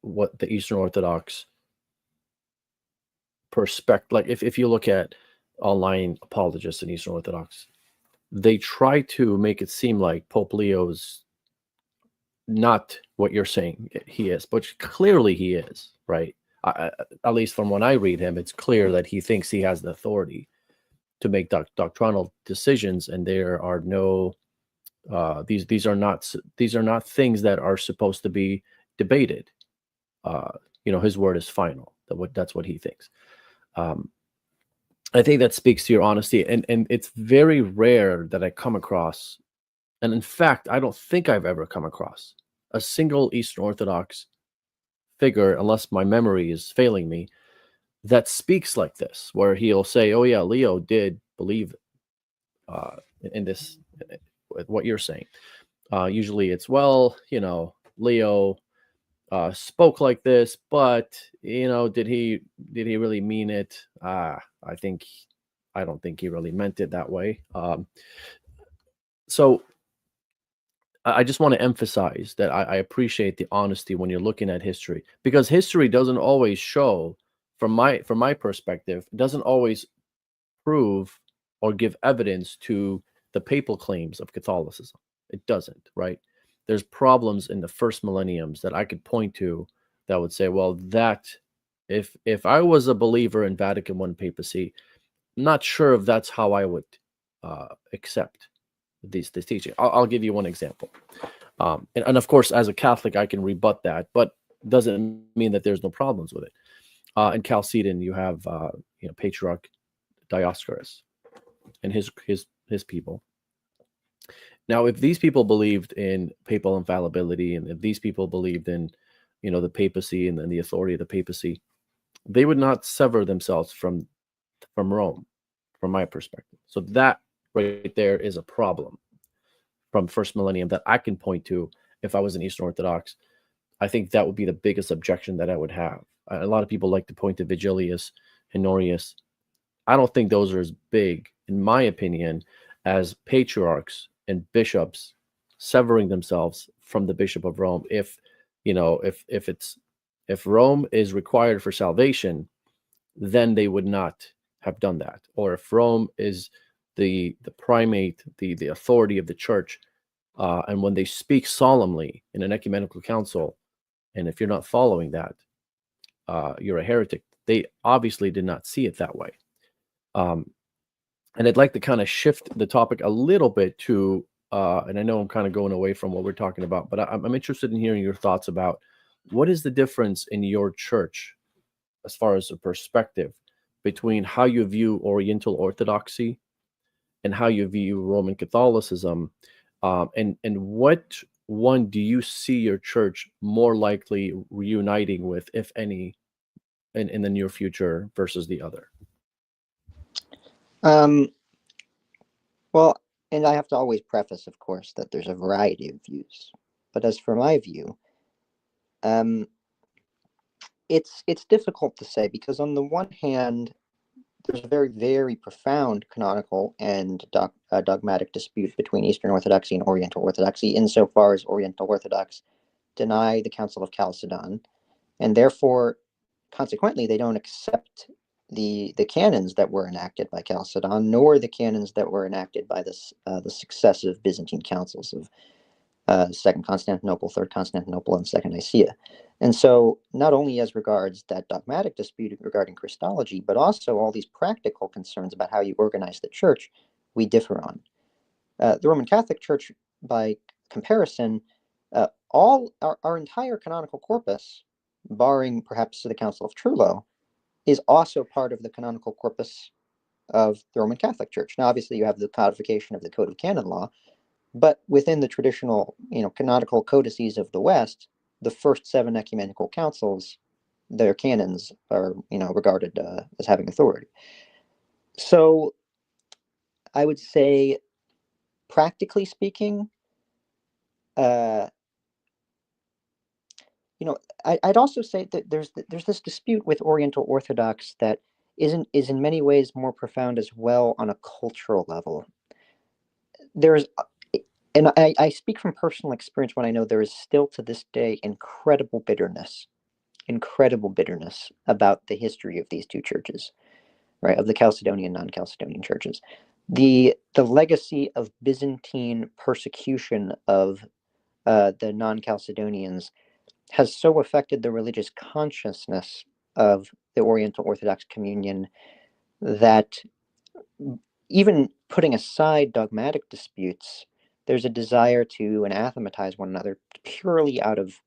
what the Eastern Orthodox perspective. Like if you look at online apologists in Eastern Orthodox, they try to make it seem like Pope Leo's not what you're saying he is, but clearly he is, right? At least from when I read him, it's clear that he thinks he has the authority to make doctrinal decisions, and there are no these are not things that are supposed to be debated. His word is final. That's what he thinks. And I think that speaks to your honesty, and it's very rare that I come across, and in fact, I don't think I've ever come across a single Eastern Orthodox figure, unless my memory is failing me, that speaks like this, where he'll say, "Oh yeah, Leo did believe in this, what you're saying." Usually, it's, well, Leo spoke like this, but did he really mean it? I don't think he really meant it that way. So I just want to emphasize that I appreciate the honesty when you're looking at history, because history doesn't always show, from my perspective, it doesn't always prove or give evidence to the papal claims of Catholicism. It doesn't, right? There's problems in the first millenniums that I could point to that would say, well, that if I was a believer in Vatican I papacy, I'm not sure if that's how I would accept this teaching. I'll give you one example. And of course, as a Catholic, I can rebut that, but doesn't mean that there's no problems with it. In Chalcedon, you have Patriarch Dioscorus and his people. Now, if these people believed in papal infallibility, and if these people believed in, the papacy and the authority of the papacy, they would not sever themselves from Rome, from my perspective. So that right there is a problem from first millennium that I can point to. If I was an Eastern Orthodox, I think that would be the biggest objection that I would have. A lot of people like to point to Vigilius, Honorius. I don't think those are as big, in my opinion, as patriarchs and bishops severing themselves from the Bishop of Rome. If Rome is required for salvation, then they would not have done that. Or if Rome is the primate, the authority of the church, and when they speak solemnly in an ecumenical council, and if you're not following that, you're a heretic. They obviously did not see it that way. And I'd like to kind of shift the topic a little bit to, and I know I'm kind of going away from what we're talking about, but I'm interested in hearing your thoughts about what is the difference in your church as far as a perspective between how you view Oriental Orthodoxy and how you view Roman Catholicism, and what one do you see your church more likely reuniting with, if any, in the near future versus the other? Um, well, and I have to always preface, of course, that there's a variety of views. But as for my view, um, it's difficult to say, because on the one hand, there's a very, very profound canonical and dogmatic dispute between Eastern Orthodoxy and Oriental Orthodoxy, insofar as Oriental Orthodox deny the Council of Chalcedon, and therefore, consequently, they don't accept the canons that were enacted by Chalcedon, nor the canons that were enacted by the successive Byzantine councils of Second Constantinople, Third Constantinople, and Second Nicaea. And so, not only as regards that dogmatic dispute regarding Christology, but also all these practical concerns about how you organize the church, we differ on. The Roman Catholic Church, by comparison, all our entire canonical corpus, barring perhaps the Council of Trullo, is also part of the canonical corpus of the Roman Catholic Church. Now, obviously, you have the codification of the Code of Canon Law, but within the traditional, canonical codices of the West, the first 7 ecumenical councils, their canons are, regarded as having authority. So, I would say, practically speaking, uh, I'd also say that there's this dispute with Oriental Orthodox that is in many ways more profound as well on a cultural level. There's and I speak from personal experience when I know there is still to this day incredible bitterness about the history of these two churches, right? Of the Chalcedonian, non-Chalcedonian churches. The legacy of Byzantine persecution of the non-Chalcedonians has so affected the religious consciousness of the Oriental Orthodox communion that, even putting aside dogmatic disputes, there's a desire to anathematize one another purely out of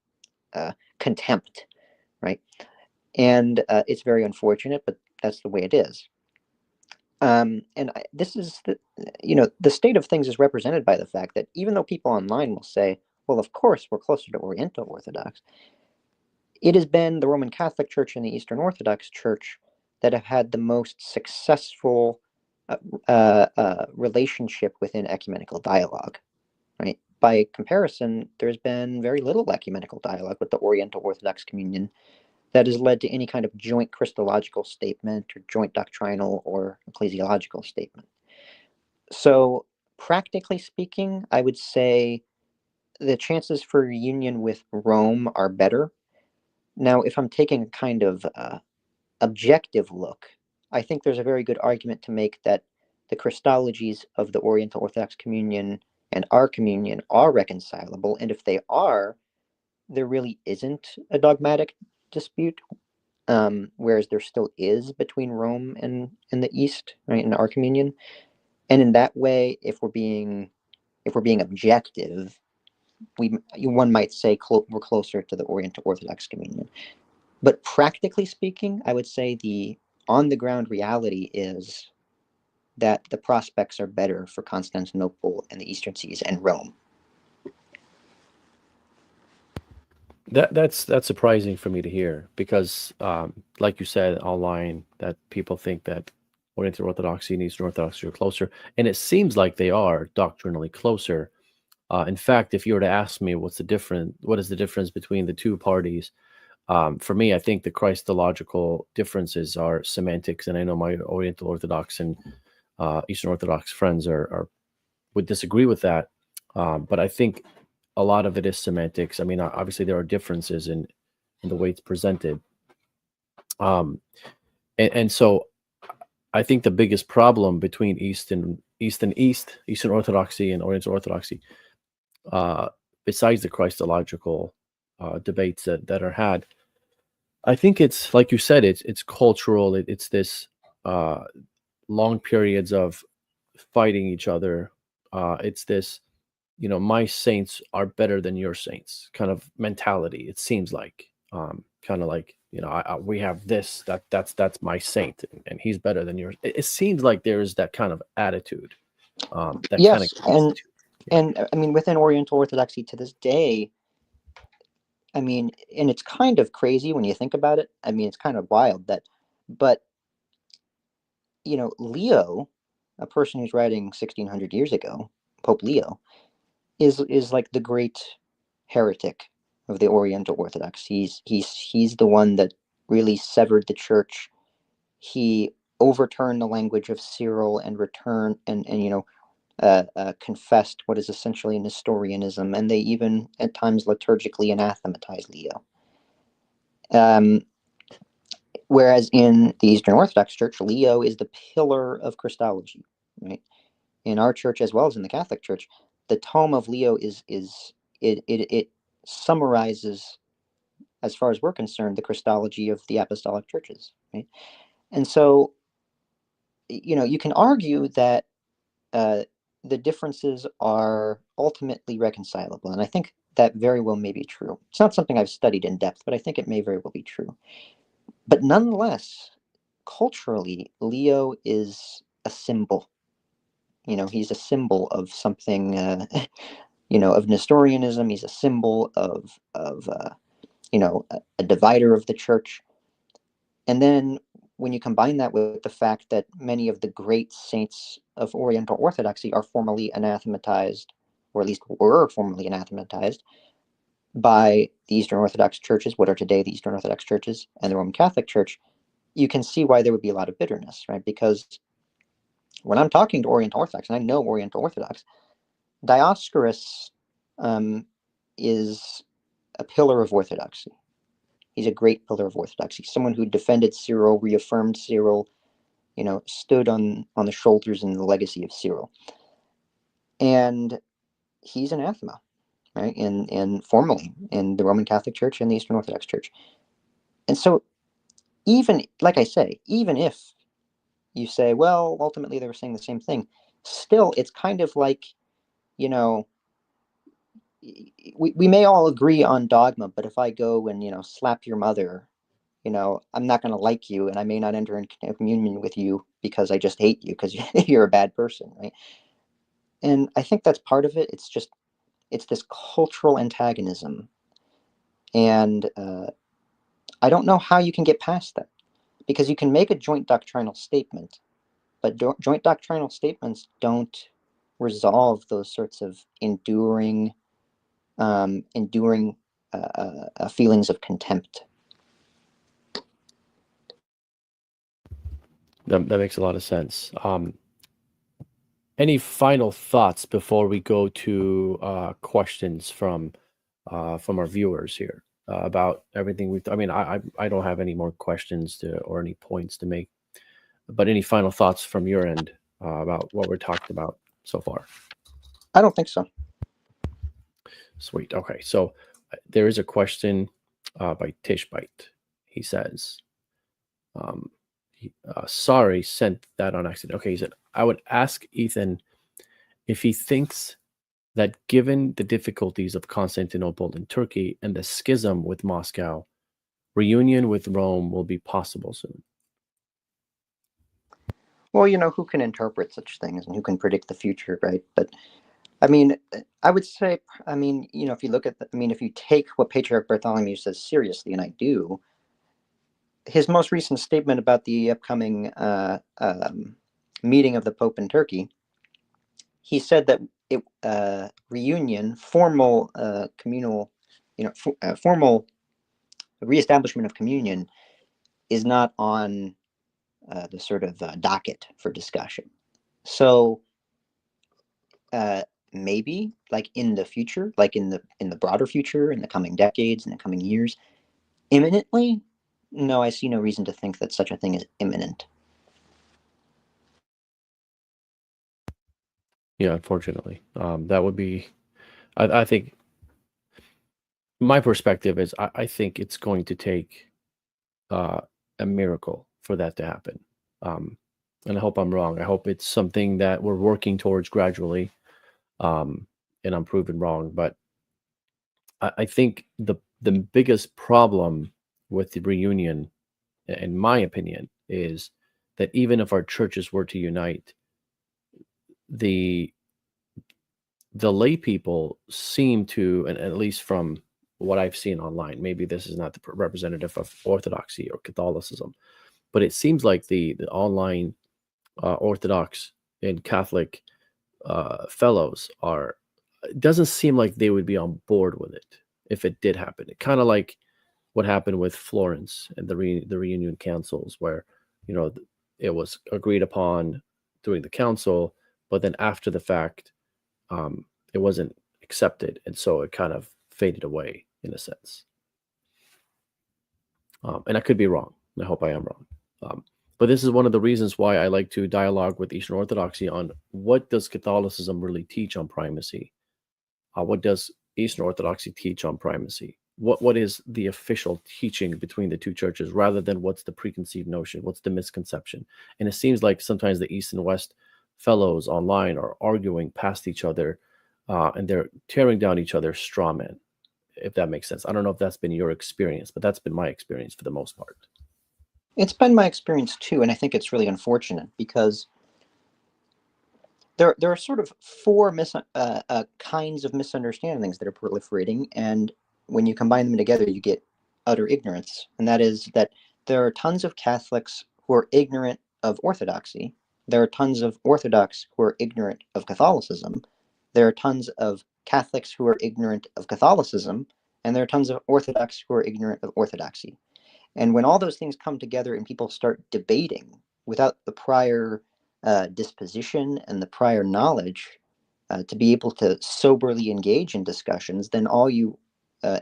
contempt, right? And it's very unfortunate, but that's the way it is. This is the state of things is represented by the fact that even though people online will say, well, of course we're closer to Oriental Orthodox, it has been the Roman Catholic Church and the Eastern Orthodox Church that have had the most successful relationship within ecumenical dialogue, right? By comparison, there's been very little ecumenical dialogue with the Oriental Orthodox Communion that has led to any kind of joint Christological statement or joint doctrinal or ecclesiological statement. So, practically speaking, I would say the chances for union with Rome are better. Now, if I'm taking a kind of objective look, I think there's a very good argument to make that the Christologies of the Oriental Orthodox Communion and our communion are reconcilable, and if they are, there really isn't a dogmatic dispute, whereas there still is between Rome and the East, right, in our communion. And in that way, if we're being objective, one might say we're closer to the Oriental Orthodox Communion. But practically speaking, I would say the on the ground reality is that the prospects are better for Constantinople and the Eastern Seas and Rome. That's surprising for me to hear because, like you said online, that people think that Oriental Orthodoxy and Eastern Orthodoxy are closer, and it seems like they are doctrinally closer. In fact, if you were to ask me what is the difference between the two parties, for me, I think the Christological differences are semantics, and I know my Oriental Orthodox and Eastern Orthodox friends would disagree with that, but I think a lot of it is semantics. I mean, obviously there are differences in the way it's presented, um, and so I think the biggest problem between Eastern Orthodoxy and Oriental Orthodoxy, uh, besides the Christological debates that are had, I think it's like you said, it's cultural. It's this uh, long periods of fighting each other. It's this, my saints are better than your saints kind of mentality. It seems like, kind of like, we have this, that's my saint, and he's better than yours. It seems like there is that kind of attitude, that kind of Yes, constitute. Yeah. and I mean within Oriental Orthodoxy to this day, I mean, and it's kind of crazy when you think about it. I mean, it's kind of wild that, but Leo, a person who's writing 1600 years ago, Pope Leo, is like the great heretic of the Oriental Orthodox. He's the one that really severed the church. He overturned the language of Cyril and returned and confessed what is essentially Nestorianism, and they even at times liturgically anathematized Leo. Whereas in the Eastern Orthodox Church, Leo is the pillar of Christology, right? In our church as well as in the Catholic Church, the tome of Leo it summarizes, as far as we're concerned, the Christology of the apostolic churches, right? And so, you can argue that the differences are ultimately reconcilable, and I think that very well may be true. It's not something I've studied in depth, but I think it may very well be true. But nonetheless, culturally, Leo is a symbol. He's a symbol of something. Of Nestorianism. He's a symbol of a divider of the church. And then when you combine that with the fact that many of the great saints of Oriental Orthodoxy are formally anathematized, or at least were formally anathematized by the Eastern Orthodox churches, what are today the Eastern Orthodox churches, and the Roman Catholic Church, you can see why there would be a lot of bitterness, right? Because when I'm talking to Oriental Orthodox, and I know Oriental Orthodox, Dioscorus is a pillar of orthodoxy. He's a great pillar of orthodoxy, someone who defended Cyril, reaffirmed Cyril, stood on the shoulders and the legacy of Cyril. And he's anathema, right? And formally in the Roman Catholic Church and the Eastern Orthodox Church. And so even, like I say, even if you say, well, ultimately they were saying the same thing, still it's kind of like, we may all agree on dogma, but if I go and slap your mother I'm not going to like you, and I may not enter in communion with you because I just hate you because you're a bad person, right? And I think that's part of it. It's this cultural antagonism, and I don't know how you can get past that, because you can make a joint doctrinal statement, but joint doctrinal statements don't resolve those sorts of enduring feelings of contempt. That makes a lot of sense. Any final thoughts before we go to questions from our viewers here about everything we've? I mean, I don't have any more questions or any points to make, but any final thoughts from your end about what we're talking about so far? I don't think so. Sweet. Okay, so there is a question by Tishbite. He says, sorry, sent that on accident. Okay, he said, I would ask Ethan if he thinks that given the difficulties of Constantinople and Turkey and the schism with Moscow, reunion with Rome will be possible soon. Well, who can interpret such things and who can predict the future, right? But I mean, I would say, if you look at, if you take what Patriarch Bartholomew says seriously, and I do, his most recent statement about the upcoming meeting of the Pope in Turkey, he said that reunion, formal communal, formal reestablishment of communion is not on the sort of docket for discussion. So maybe, like in the future, like in the broader future, in the coming decades, in the coming years, imminently, no, I see no reason to think that such a thing is imminent. Yeah, unfortunately, that would be. I think my perspective is I think it's going to take a miracle for that to happen. And I hope I'm wrong. I hope it's something that we're working towards gradually, and I'm proven wrong. But I think the biggest problem with the reunion, in my opinion, is that even if our churches were to unite, the lay people seem to, and at least from what I've seen online, maybe this is not the representative of Orthodoxy or Catholicism, but it seems like the online Orthodox and Catholic fellows are. It doesn't seem like they would be on board with it if it did happen. It kind of like what happened with Florence and the reunion councils, where it was agreed upon during the council, but then after the fact, it wasn't accepted, and so it kind of faded away in a sense. And I could be wrong. I hope I am wrong. But this is one of the reasons why I like to dialogue with Eastern Orthodoxy on what does Catholicism really teach on primacy? What does Eastern Orthodoxy teach on primacy? What is the official teaching between the two churches, rather than what's the preconceived notion, what's the misconception? And it seems like sometimes the East and West fellows online are arguing past each other, and they're tearing down each other's straw men, if that makes sense. I don't know if that's been your experience, but that's been my experience for the most part. It's been my experience too, and I think it's really unfortunate because there are sort of four kinds of misunderstandings that are proliferating, and when you combine them together, you get utter ignorance. And that is that there are tons of Catholics who are ignorant of Orthodoxy. There are tons of Orthodox who are ignorant of Catholicism. There are tons of Catholics who are ignorant of Catholicism, and there are tons of Orthodox who are ignorant of Orthodoxy. And when all those things come together and people start debating without the prior disposition and the prior knowledge to be able to soberly engage in discussions, then all you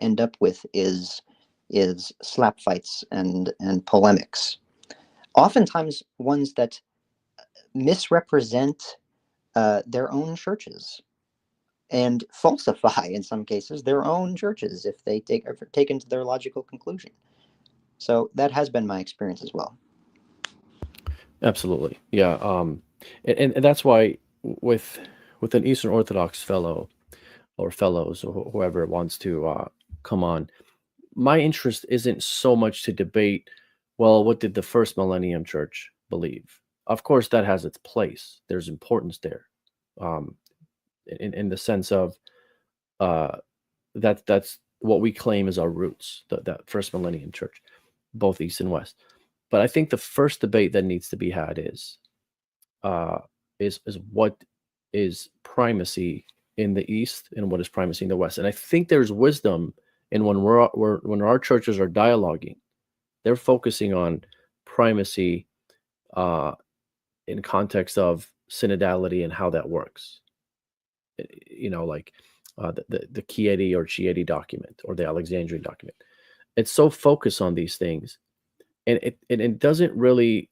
end up with is slap fights and polemics. Oftentimes, ones that misrepresent their own churches and falsify, in some cases, their own churches if they are taken to their logical conclusion. So that has been my experience as well. Absolutely, yeah. And that's why with an Eastern Orthodox fellow or fellows or whoever wants to come on, my interest isn't so much to debate, well, what did the first millennium church believe? Of course, that has its place. There's importance there, um, in the sense of uh, that's what we claim as our roots, that first millennium church, both East and West. But I think the first debate that needs to be had uh, is what is primacy in the East and what is primacy in the West. And I think there's wisdom in when our churches are dialoguing, they're focusing on primacy uh, in context of synodality and how that works. Like the Chieti or Chieti document or the Alexandrian document. It's so focused on these things, and it doesn't really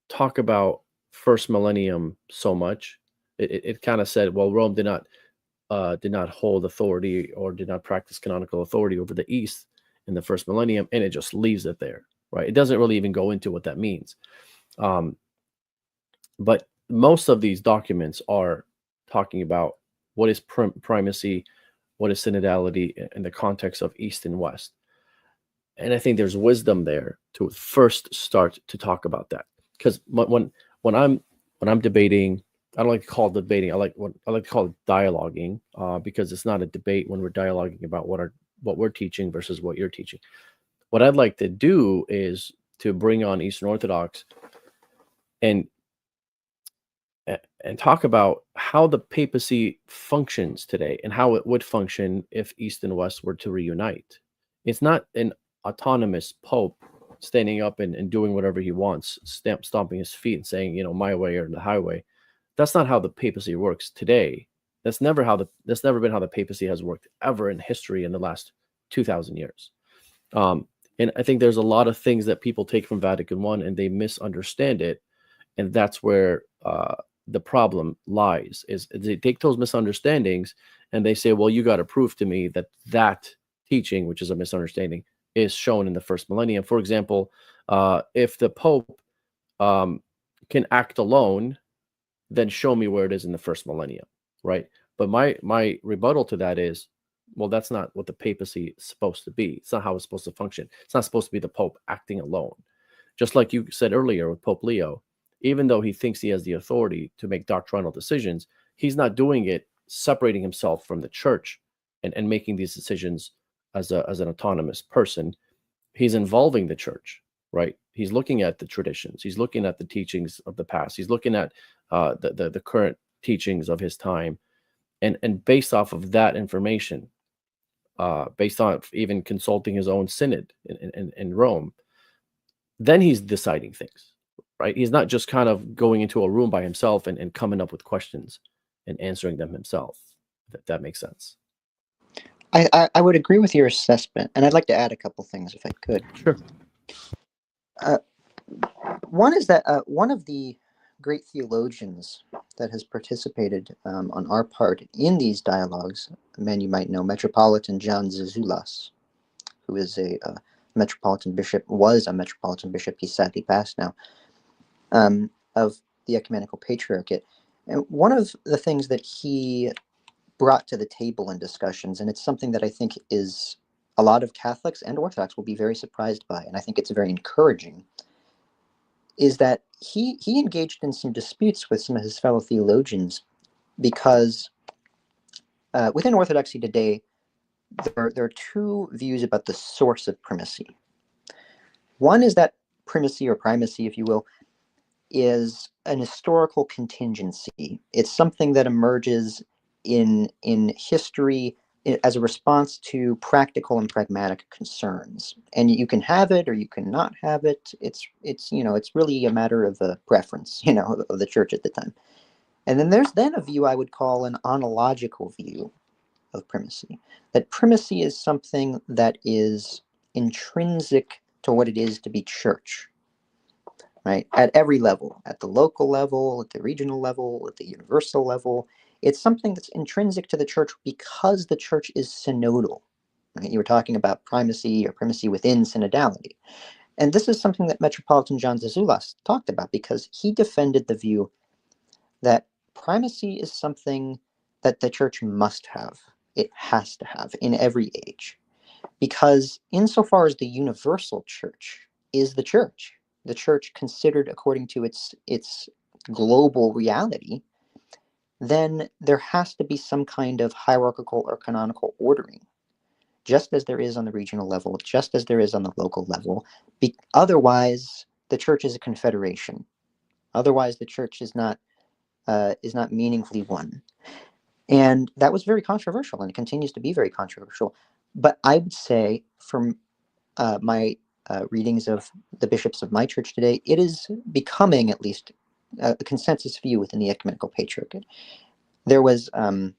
talk about first millennium so much. It kind of said, well, Rome did not hold authority or did not practice canonical authority over the East in the first millennium, and it just leaves it there, right? It doesn't really even go into what that means. Um, but most of these documents are talking about what is primacy, what is synodality in the context of East and West. And I think there's wisdom there to first start to talk about that. Because when I'm debating, I don't like to call it debating. I like to call it dialoguing, because it's not a debate when we're dialoguing about what we're teaching versus what you're teaching. What I'd like to do is to bring on Eastern Orthodox and talk about how the papacy functions today and how it would function if East and West were to reunite. It's not an autonomous pope standing up and doing whatever he wants, stomping his feet and saying, my way or the highway. That's not how the papacy works today. That's never been how the papacy has worked ever in history in the last 2,000 years. And I think there's a lot of things that people take from Vatican I and they misunderstand it, and that's where the problem lies. Is they take those misunderstandings and they say, well, you got to prove to me that teaching, which is a misunderstanding, is shown in the first millennium. For example, if the Pope can act alone, then show me where it is in the first millennium, right? But my rebuttal to that is, well, that's not what the papacy is supposed to be. It's not how it's supposed to function. It's not supposed to be the Pope acting alone. Just like you said earlier with Pope Leo, even though he thinks he has the authority to make doctrinal decisions, he's not doing it separating himself from the church and making these decisions as an autonomous person. He's involving the church, right? He's looking at the traditions. He's looking at the teachings of the past. He's looking at the current teachings of his time, and based off of that information, based on even consulting his own synod in Rome, then he's deciding things, right? He's not just kind of going into a room by himself and coming up with questions and answering them himself. That makes sense. I would agree with your assessment, and I'd like to add a couple things if I could. Sure. One is that one of the great theologians that has participated on our part in these dialogues, a man you might know, Metropolitan John Zezoulas, who is a metropolitan bishop, was a metropolitan bishop, he's sadly passed now, of the Ecumenical Patriarchate. And one of the things that he brought to the table in discussions, and it's something that I think is a lot of Catholics and Orthodox will be very surprised by, and I think it's very encouraging, is that he engaged in some disputes with some of his fellow theologians because within Orthodoxy today, there are two views about the source of primacy. One is that primacy or primacy, if you will, is an historical contingency. It's something that emerges in history as a response to practical and pragmatic concerns, and you can have it or you cannot have it. It's really a matter of a preference, of the church at the time. And then there's a view I would call an ontological view of primacy, that primacy is something that is intrinsic to what it is to be church, right? At every level, at the local level, at the regional level, at the universal level. It's something that's intrinsic to the church because the church is synodal. Right? You were talking about primacy or primacy within synodality. And this is something that Metropolitan John Zezoulas talked about because he defended the view that primacy is something that the church must have. It has to have in every age. because insofar as the universal church is the church considered according to its global reality, then there has to be some kind of hierarchical or canonical ordering, just as there is on the regional level, just as there is on the local level. Otherwise, the church is a confederation. Otherwise, the church is not meaningfully one. And that was very controversial, and it continues to be very controversial. But I would say, from my readings of the bishops of my church today, it is becoming at least a consensus view within the ecumenical patriarchate. There was a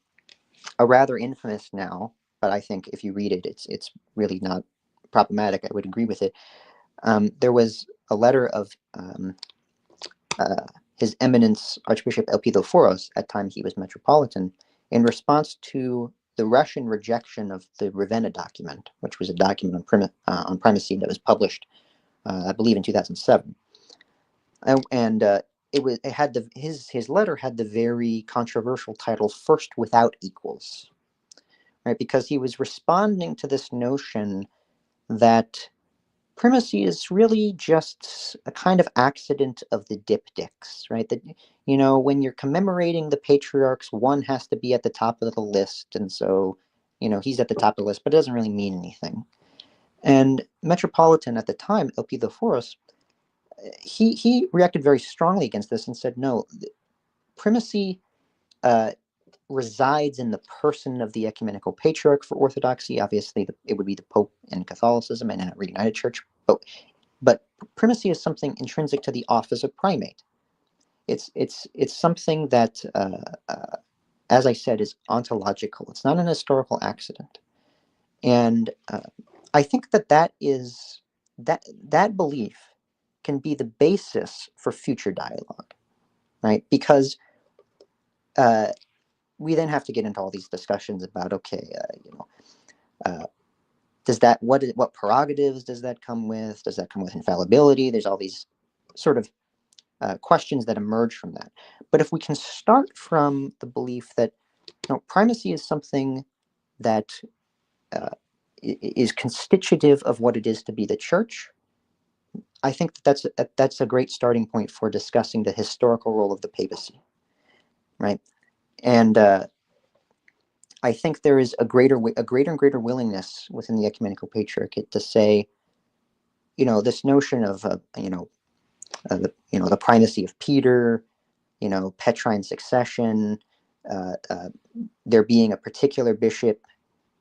rather infamous now, but I think if you read it, it's really not problematic. I would agree with it. There was a letter of His Eminence Archbishop Elpidoforos, at time he was metropolitan, in response to the Russian rejection of the Ravenna document, which was a document on primacy that was published, I believe, in 2007. His letter had the very controversial title "First Without Equals," right? Because he was responding to this notion that primacy is really just a kind of accident of the diptychs, right? That, when you're commemorating the patriarchs, one has to be at the top of the list, and so, he's at the top of the list, but it doesn't really mean anything. And Metropolitan at the time, Elpidoforos, he reacted very strongly against this and said, no, primacy resides in the person of the ecumenical patriarch for Orthodoxy. Obviously, it would be the Pope in Catholicism and a reunited church, but primacy is something intrinsic to the office of primate. It's something that, as I said, is ontological. It's not an historical accident, and I think that belief can be the basis for future dialogue, right? Because we then have to get into all these discussions about, okay, what prerogatives does that come with? Does that come with infallibility? There's all these sort of questions that emerge from that. But if we can start from the belief that primacy is something that is constitutive of what it is to be the church, I think that's a great starting point for discussing the historical role of the papacy, right? And I think there is a greater and greater willingness within the ecumenical patriarchate to say, this notion of the primacy of Peter, Petrine succession, there being a particular bishop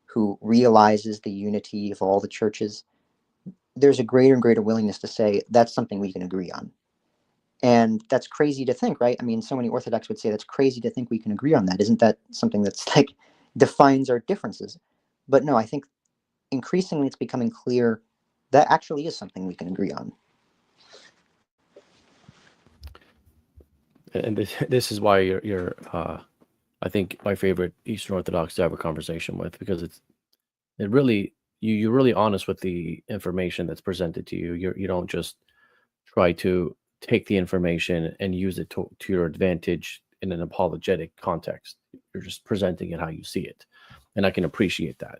who realizes the unity of all the churches. There's a greater and greater willingness to say that's something we can agree on. And that's crazy to think, right? I mean, so many Orthodox would say that's crazy to think we can agree on that. Isn't that something that's like defines our differences? But no, I think increasingly it's becoming clear that actually is something we can agree on. And this is why you're I think my favorite Eastern Orthodox to have a conversation with, because you're really honest with the information that's presented to you. You don't just try to take the information and use it to your advantage in an apologetic context. You're just presenting it how you see it, and I can appreciate that.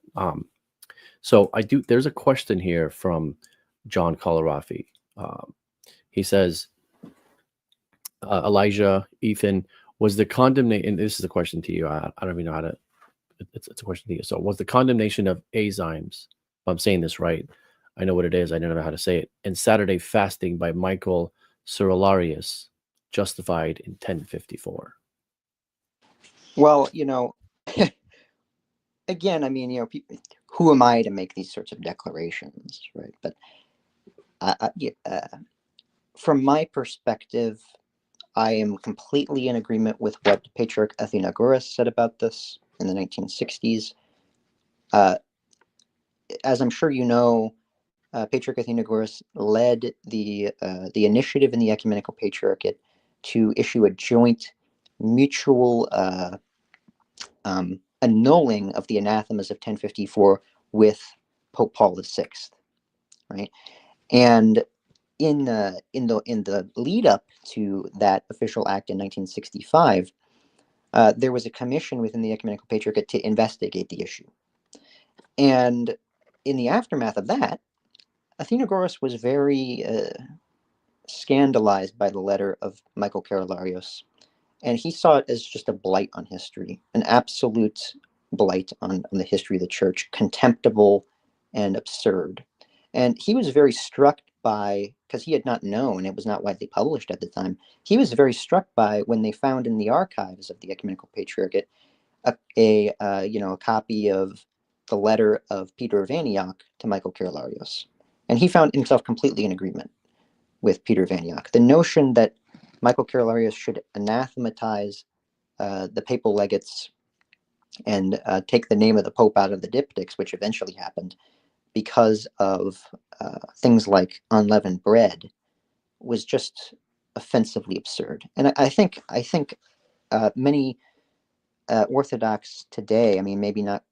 So there's a question here from John Colarafi. He says, Elijah, Ethan, was the condemnation, and this is a question to you, I don't even know how to, it's a question to you. So was the condemnation of enzymes, if I'm saying this right, I know what it is, I don't know how to say it, and Saturday fasting by Michael Cerularius justified in 1054? Well, again, I mean, who am I to make these sorts of declarations, right? But from my perspective, I am completely in agreement with what Patriarch Athenagoras said about this in the 1960s. As I'm sure you know, Patriarch Athenagoras led the initiative in the Ecumenical Patriarchate to issue a joint mutual annulling of the anathemas of 1054 with Pope Paul VI, right? And in the lead up to that official act in 1965, there was a commission within the Ecumenical Patriarchate to investigate the issue. And in the aftermath of that, Athenagoras was very scandalized by the letter of Michael Carolarios, and he saw it as just a blight on history, an absolute blight on the history of the church, contemptible and absurd. And he was very struck by, because he had not known, it was not widely published at the time, he was very struck by when they found in the archives of the Ecumenical Patriarchate a copy of the letter of Peter of Antioch to Michael Carolarios. And he found himself completely in agreement with Peter of Antioch. The notion that Michael Carolarios should anathematize the papal legates and take the name of the Pope out of the diptychs, which eventually happened because of things like unleavened bread, was just offensively absurd. And I think many Orthodox today, I mean, maybe not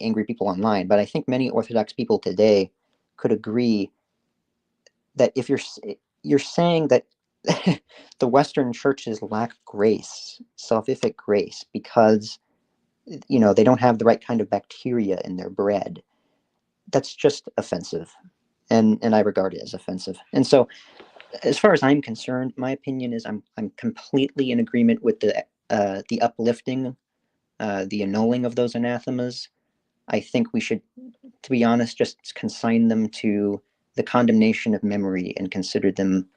angry people online, but I think many Orthodox people today could agree that if you're saying that the Western churches lack grace, salvific grace, because they don't have the right kind of bacteria in their bread, that's just offensive, and I regard it as offensive. And so, as far as I'm concerned, my opinion is I'm completely in agreement with the uplifting, the annulling of those anathemas. I think we should, to be honest, just consign them to the condemnation of memory and consider them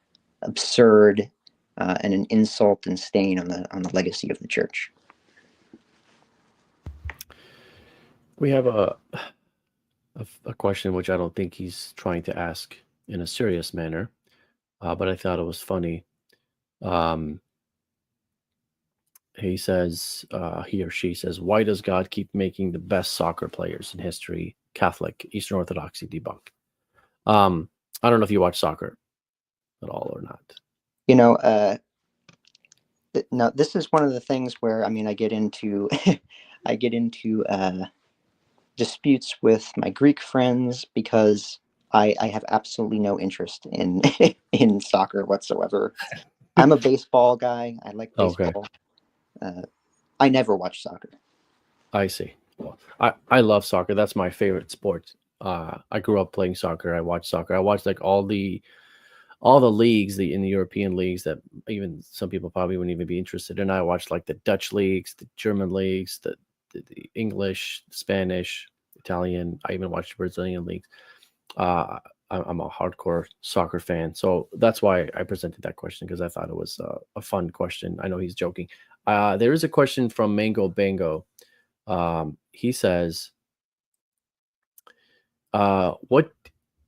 absurd and an insult and stain on the legacy of the church. We have a question which I don't think he's trying to ask in a serious manner, but I thought it was funny. He says, he or she says, why does God keep making the best soccer players in history Catholic, Eastern Orthodoxy debunk? I don't know if you watch soccer at all or not. Now this is one of the things where, I mean, I get into disputes with my Greek friends because I have absolutely no interest in in soccer whatsoever. I'm a baseball guy. I like baseball. Okay. I never watch soccer. I see. Well, I love soccer. That's my favorite sport. I grew up playing soccer. I watched soccer. I watched like all the leagues, in the European leagues that even some people probably wouldn't even be interested in. I watched like the Dutch leagues, the German leagues, the English, Spanish, Italian. I even watched Brazilian leagues. I'm a hardcore soccer fan, so that's why I presented that question, because I thought it was a fun question. I know he's joking. There is a question from Mango Bango. He says, what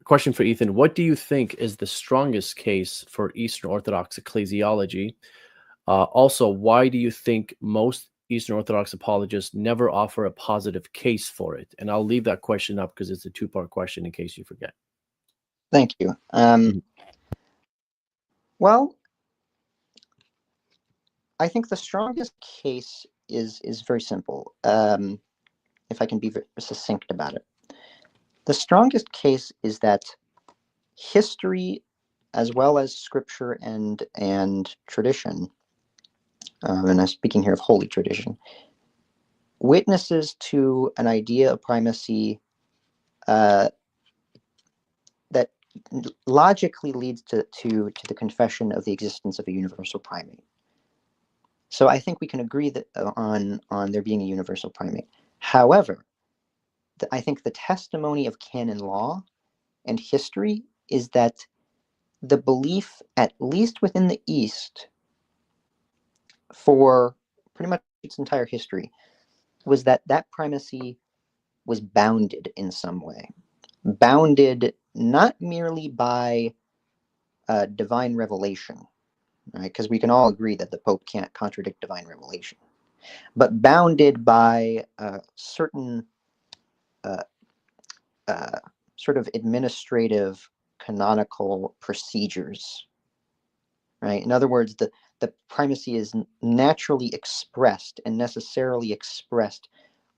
question for Ethan, what do you think is the strongest case for Eastern Orthodox ecclesiology? Also, why do you think most Eastern Orthodox apologists never offer a positive case for it? And I'll leave that question up because it's a two-part question in case you forget. Thank you. Well, I think the strongest case is very simple. If I can be very succinct about it, the strongest case is that history, as well as scripture and tradition, and I'm speaking here of holy tradition, witnesses to an idea of primacy that logically leads to the confession of the existence of a universal primate. So I think we can agree that on there being a universal primate. However, I think the testimony of canon law and history is that the belief, at least within the East, for pretty much its entire history, was that primacy was bounded in some way. Bounded not merely by divine revelation, right? Because we can all agree that the Pope can't contradict divine revelation, but bounded by certain sort of administrative canonical procedures, right? In other words, the primacy is naturally expressed and necessarily expressed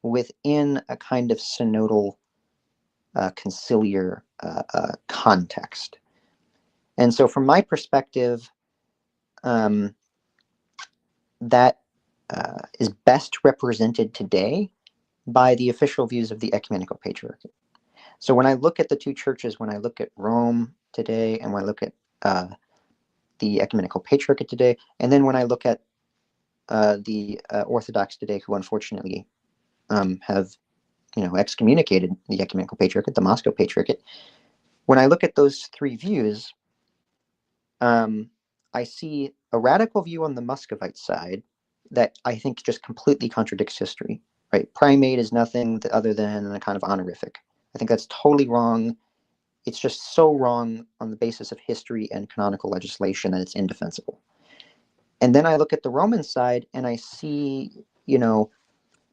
within a kind of synodal conciliar context. And so from my perspective, that is best represented today by the official views of the Ecumenical Patriarchate. So when I look at the two churches, when I look at Rome today, and when I look at the Ecumenical Patriarchate today, and then when I look at the Orthodox today, who unfortunately have excommunicated the Ecumenical Patriarchate, the Moscow Patriarchate, when I look at those three views, I see a radical view on the Muscovite side that I think just completely contradicts history. Right? Primate is nothing other than a kind of honorific. I think that's totally wrong. It's just so wrong on the basis of history and canonical legislation that it's indefensible. And then I look at the Roman side and I see,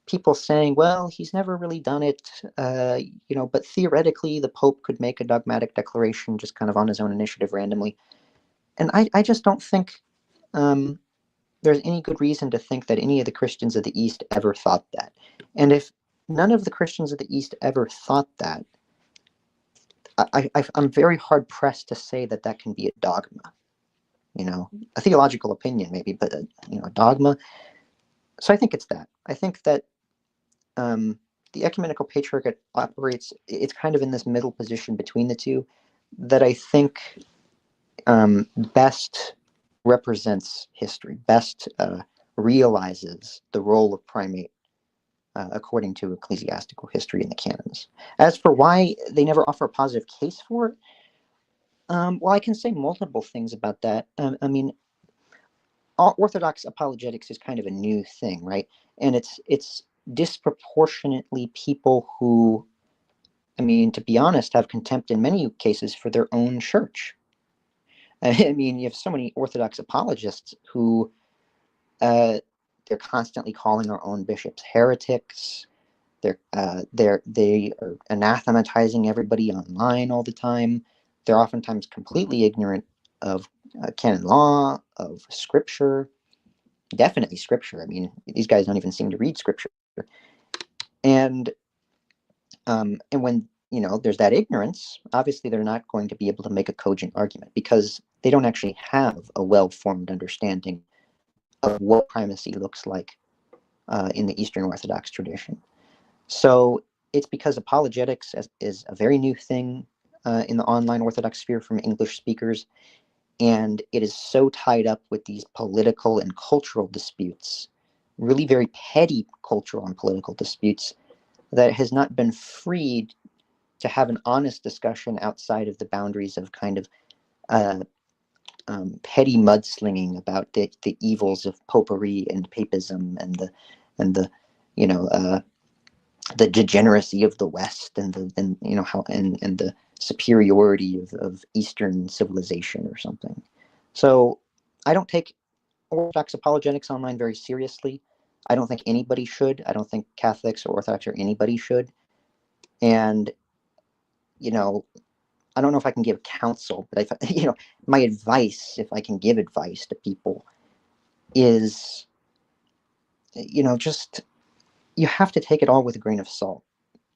people saying, well, he's never really done it, but theoretically the Pope could make a dogmatic declaration just kind of on his own initiative randomly. And I just don't think there's any good reason to think that any of the Christians of the East ever thought that. And if none of the Christians of the East ever thought that, I'm very hard pressed to say that that can be a dogma, a theological opinion maybe, but a dogma. So I think it's that. I think that the Ecumenical Patriarchate operates, it's kind of in this middle position between the two that I think best represents history, best realizes the role of primate according to ecclesiastical history in the canons. As for why they never offer a positive case for it, well, I can say multiple things about that. I mean, Orthodox apologetics is kind of a new thing, right? And it's disproportionately people who, to be honest, have contempt in many cases for their own church. I mean, you have so many Orthodox apologists who they're constantly calling our own bishops heretics. They are anathematizing everybody online all the time. They're oftentimes completely ignorant of canon law, of scripture, definitely scripture. I mean, these guys don't even seem to read scripture. And when there's that ignorance, obviously they're not going to be able to make a cogent argument because they don't actually have a well-formed understanding of what primacy looks like in the Eastern Orthodox tradition. So it's because apologetics is a very new thing in the online Orthodox sphere from English speakers, and it is so tied up with these political and cultural disputes, really very petty cultural and political disputes, that it has not been freed to have an honest discussion outside of the boundaries of kind of petty mudslinging about the evils of popery and papism and the the degeneracy of the West and the superiority of Eastern civilization or something. So I don't take Orthodox apologetics online very seriously. I don't think anybody should. I don't think Catholics or Orthodox or anybody should. And I don't know if I can give counsel, but my advice, if I can give advice to people, is just you have to take it all with a grain of salt.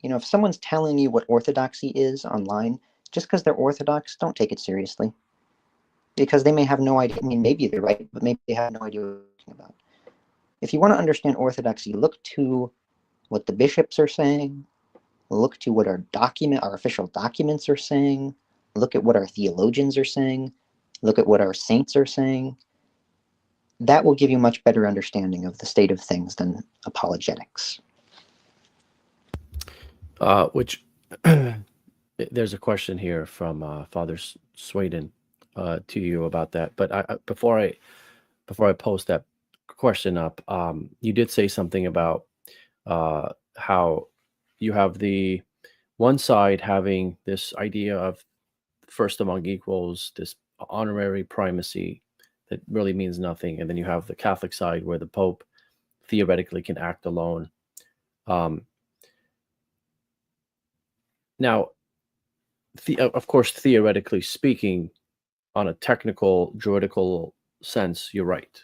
If someone's telling you what orthodoxy is online, just because they're Orthodox, don't take it seriously. Because they may have no idea. I mean, maybe they're right, but maybe they have no idea what they're talking about. If you want to understand orthodoxy, look to what the bishops are saying. Look to what our official documents are saying. Look at what our theologians are saying. Look at what our saints are saying. That will give you a much better understanding of the state of things than apologetics. Which there's a question here from Father Sweden to you about that. But before I post that question up, you did say something about how you have the one side having this idea of first among equals, this honorary primacy that really means nothing, and then you have the Catholic side where the Pope theoretically can act alone. Now, of course, theoretically speaking, on a technical, juridical sense, you're right.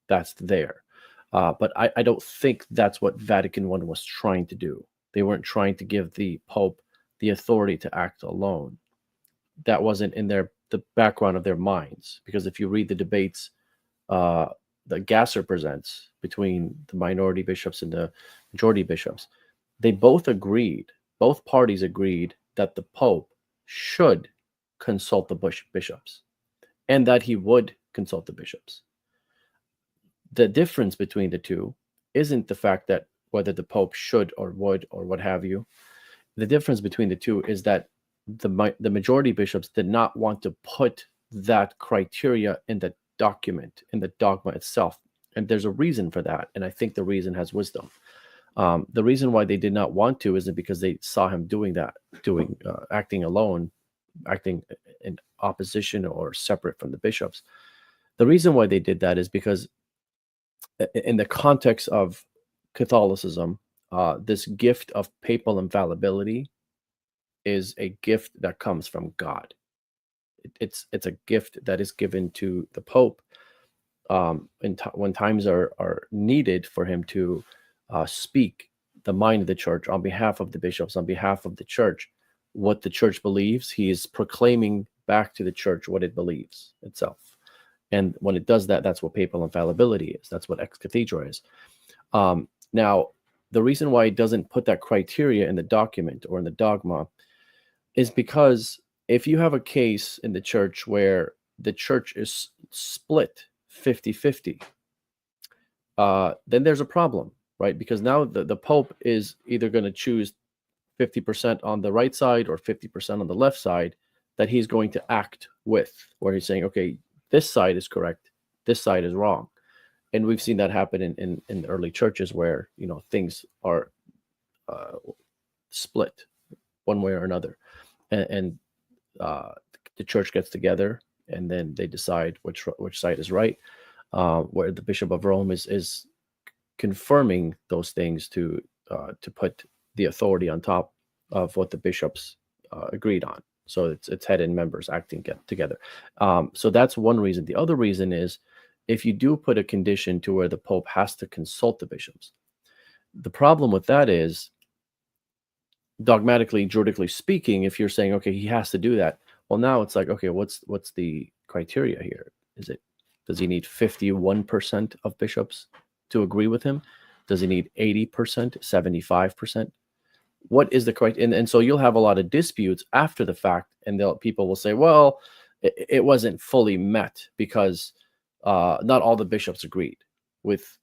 That's there. But I don't think that's what Vatican I was trying to do. They weren't trying to give the Pope the authority to act alone. That wasn't in the background of their minds. Because if you read the debates that Gasser presents between the minority bishops and the majority bishops, they both parties agreed that the Pope should consult the bishops, and that he would consult the bishops. The difference between the two isn't the fact that whether the Pope should or would or what have you. The difference between the two is that the majority bishops did not want to put that criteria in the document, in the dogma itself. And there's a reason for that. And I think the reason has wisdom. The reason why they did not want to isn't because they saw him doing that, acting alone, acting in opposition or separate from the bishops. The reason why they did that is because in the context of Catholicism, this gift of papal infallibility is a gift that comes from God. It's a gift that is given to the Pope when times are needed for him to speak the mind of the church on behalf of the bishops, on behalf of the church, what the church believes. He is proclaiming back to the church what it believes itself. And when it does that, that's what papal infallibility is. That's what ex cathedra is. Now, the reason why it doesn't put that criteria in the document or in the dogma is because if you have a case in the church where the church is split 50-50, then there's a problem, right? Because now the Pope is either going to choose 50% on the right side or 50% on the left side that he's going to act with, where he's saying, okay, this side is correct, this side is wrong. And we've seen that happen in the early churches where, things are split one way or another. And the church gets together and then they decide which side is right, where the Bishop of Rome is confirming those things to put the authority on top of what the bishops agreed on. So it's head and members acting together. So that's one reason. The other reason is if you do put a condition to where the Pope has to consult the bishops, the problem with that is dogmatically, juridically speaking, if you're saying, okay, he has to do that, well, now it's like, okay, what's the criteria here? Does he need 51% of bishops to agree with him? Does he need 80%, 75%? What is the criteria? And so you'll have a lot of disputes after the fact, and people will say, well, it wasn't fully met because not all the bishops agreed with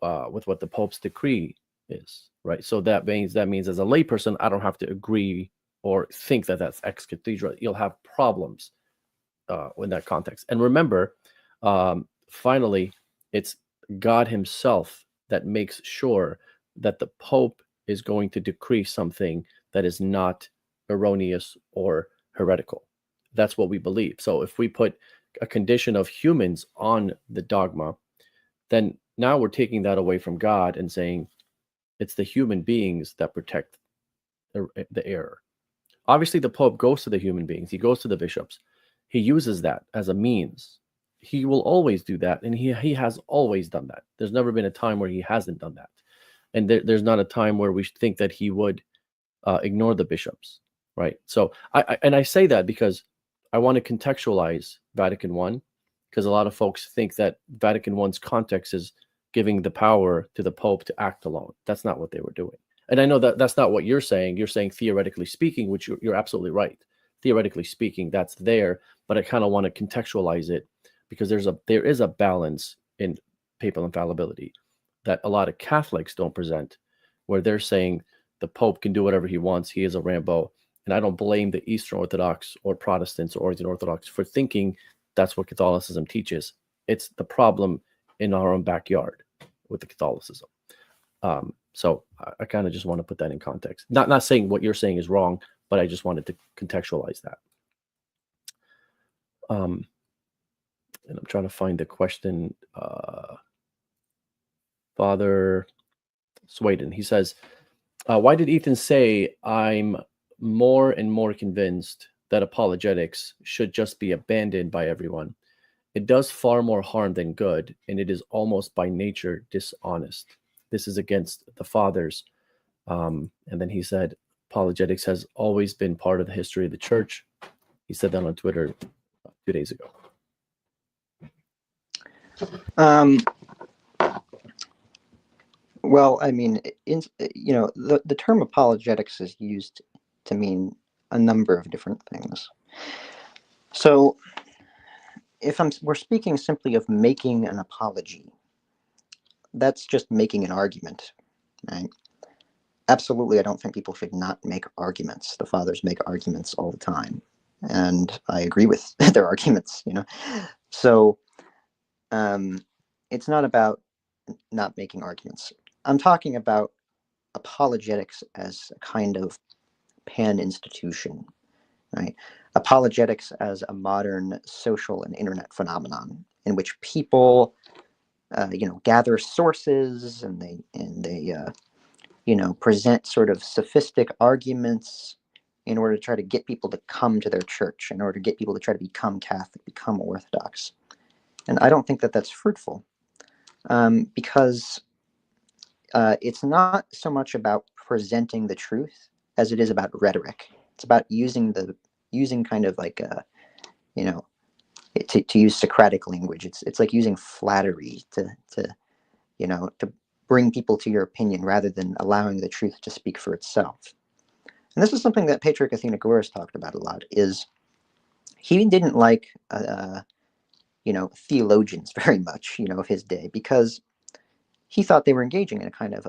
what the Pope's decree is, right? So that means as a layperson, I don't have to agree or think that that's ex cathedra. You'll have problems in that context. And remember, finally, it's God himself that makes sure that the Pope is going to decree something that is not erroneous or heretical. That's what we believe. So if we put a condition of humans on the dogma, then now we're taking that away from God and saying it's the human beings that protect the error. Obviously, the Pope goes to the human beings. He goes to the bishops. He uses that as a means. He will always do that, and he has always done that. There's never been a time where he hasn't done that. And there's not a time where we think that he would ignore the bishops, right? So I say that because I want to contextualize Vatican I, because a lot of folks think that Vatican I's context is giving the power to the Pope to act alone. That's not what they were doing. And I know that that's not what you're saying. You're saying theoretically speaking, which you're absolutely right. Theoretically speaking, that's there, but I kind of want to contextualize it because there is a balance in papal infallibility that a lot of Catholics don't present, where they're saying the Pope can do whatever he wants. He is a Rambo. And I don't blame the Eastern Orthodox or Protestants or Oriental Orthodox for thinking that's what Catholicism teaches. It's the problem in our own backyard with the Catholicism. So I kind of just want to put that in context. Not saying what you're saying is wrong, but I just wanted to contextualize that. And I'm trying to find the question. Father Swayden, he says, why did Ethan say, I'm more and more convinced that apologetics should just be abandoned by everyone? It does far more harm than good, and it is almost by nature dishonest. This is against the fathers. And then he said, apologetics has always been part of the history of the church. He said that on Twitter 2 days ago. Well, I mean, the term apologetics is used to mean a number of different things. So if we're speaking simply of making an apology, that's just making an argument, right? Absolutely, I don't think people should not make arguments. The fathers make arguments all the time, and I agree with their arguments, So it's not about not making arguments. I'm talking about apologetics as a kind of pan-institution, right? Apologetics as a modern social and internet phenomenon in which people, gather sources and they present sort of sophistic arguments in order to try to get people to come to their church, in order to get people to try to become Catholic, become Orthodox. And I don't think that that's fruitful, because it's not so much about presenting the truth as it is about rhetoric. It's about using kind of like to use Socratic language. It's like using flattery to bring people to your opinion rather than allowing the truth to speak for itself. And this is something that Patriarch Athenagoras talked about a lot. Is he didn't like theologians very much, of his day, because he thought they were engaging in a kind of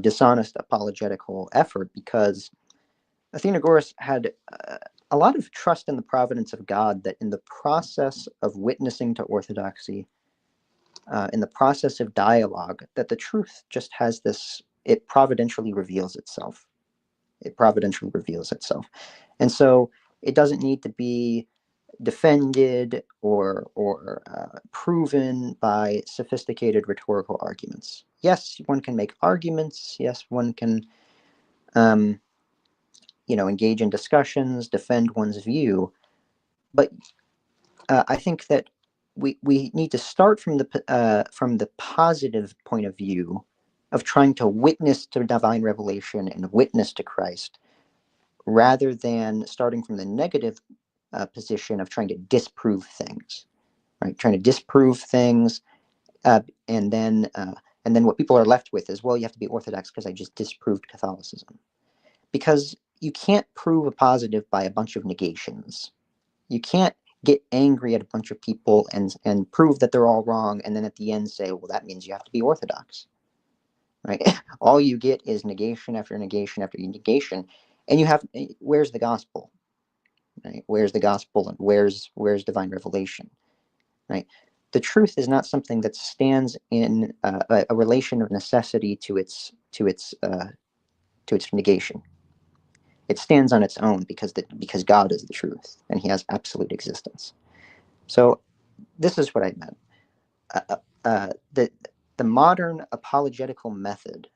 dishonest apologetical effort, because Athenagoras had a lot of trust in the providence of God, that in the process of witnessing to orthodoxy, in the process of dialogue, that the truth just has this, it providentially reveals itself. It providentially reveals itself. And so it doesn't need to be defended or proven by sophisticated rhetorical arguments. Yes, one can make arguments. Yes, one can engage in discussions, defend one's view. But I think that we need to start from the positive point of view of trying to witness to divine revelation and witness to Christ, rather than starting from the negative position of trying to disprove things, right? Trying to disprove things, and then what people are left with is, well, you have to be Orthodox because I just disproved Catholicism. Because you can't prove a positive by a bunch of negations. You can't get angry at a bunch of people and prove that they're all wrong, and then at the end say, well, that means you have to be Orthodox, right? All you get is negation after negation after negation, and where's the gospel, right? Where's the gospel, and where's divine revelation, right? The truth is not something that stands in a relation of necessity to its negation. It stands on its own because God is the truth, and He has absolute existence. So this is what I meant. The modern apologetical method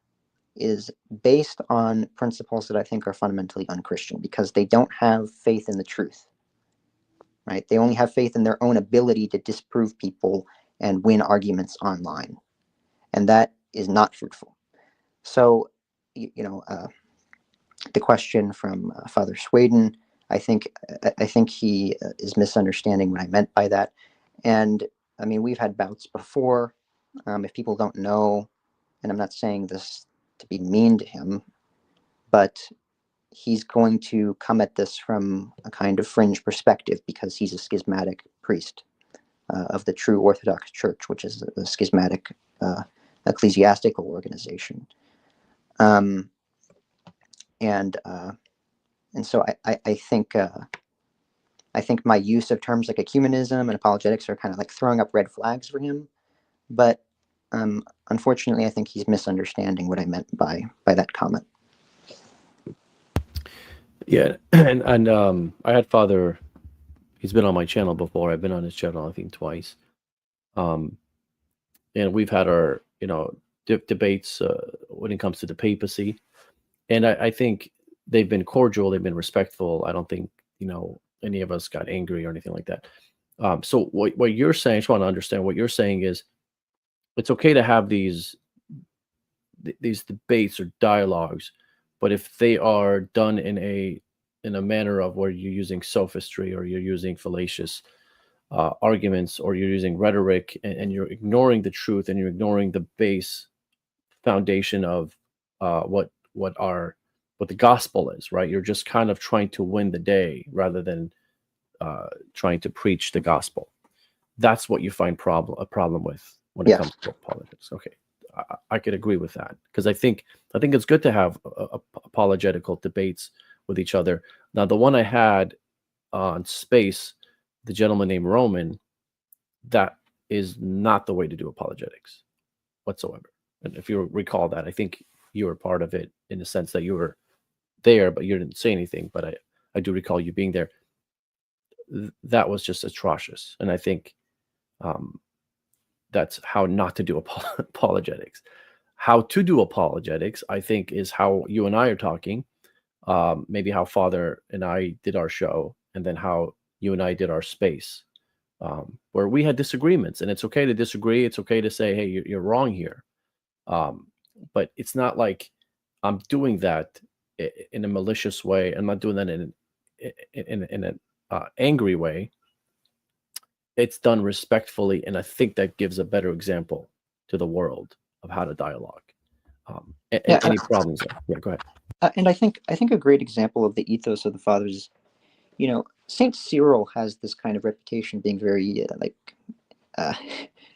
is based on principles that I think are fundamentally unchristian, because they don't have faith in the truth, right? They only have faith in their own ability to disprove people and win arguments online, and that is not fruitful. So, the question from Father Sweden, I think he is misunderstanding what I meant by that. And I mean, we've had bouts before. If people don't know, and I'm not saying this to be mean to him, but he's going to come at this from a kind of fringe perspective, because he's a schismatic priest of the true Orthodox Church, which is a schismatic ecclesiastical organization. And so I think my use of terms like ecumenism and apologetics are kind of like throwing up red flags for him. But unfortunately, I think he's misunderstanding what I meant by that comment. Yeah, and I had Father. He's been on my channel before. I've been on his channel, I think, twice. And we've had our debates when it comes to the papacy, and I think they've been cordial. They've been respectful. I don't think any of us got angry or anything like that. So what you're saying, I just want to understand what you're saying is, it's okay to have these debates or dialogues, but if they are done in a manner of where you're using sophistry, or you're using fallacious arguments, or you're using rhetoric, and you're ignoring the truth, and you're ignoring the base foundation of what our the gospel is, right? You're just kind of trying to win the day rather than trying to preach the gospel. That's what you find a problem with when it comes to politics. Okay, I could agree with that, because I think it's good to have apologetical debates with each other. Now, the one I had on space, the gentleman named Roman, that is not the way to do apologetics whatsoever. And if you recall that, I think you were part of it in the sense that you were there, but you didn't say anything. But I do recall you being there. That was just atrocious, and I think that's how not to do apologetics. How to do apologetics, I think, is how you and I are talking. Maybe how Father and I did our show, and then how you and I did our space, where we had disagreements, and it's okay to disagree. It's okay to say, "Hey, you're wrong here," but it's not like I'm doing that in a malicious way. I'm not doing that in an angry way. It's done respectfully, and I think that gives a better example to the world of how to dialogue. Any problems there? Yeah, go ahead. And I think a great example of the ethos of the fathers is, Saint Cyril has this kind of reputation being very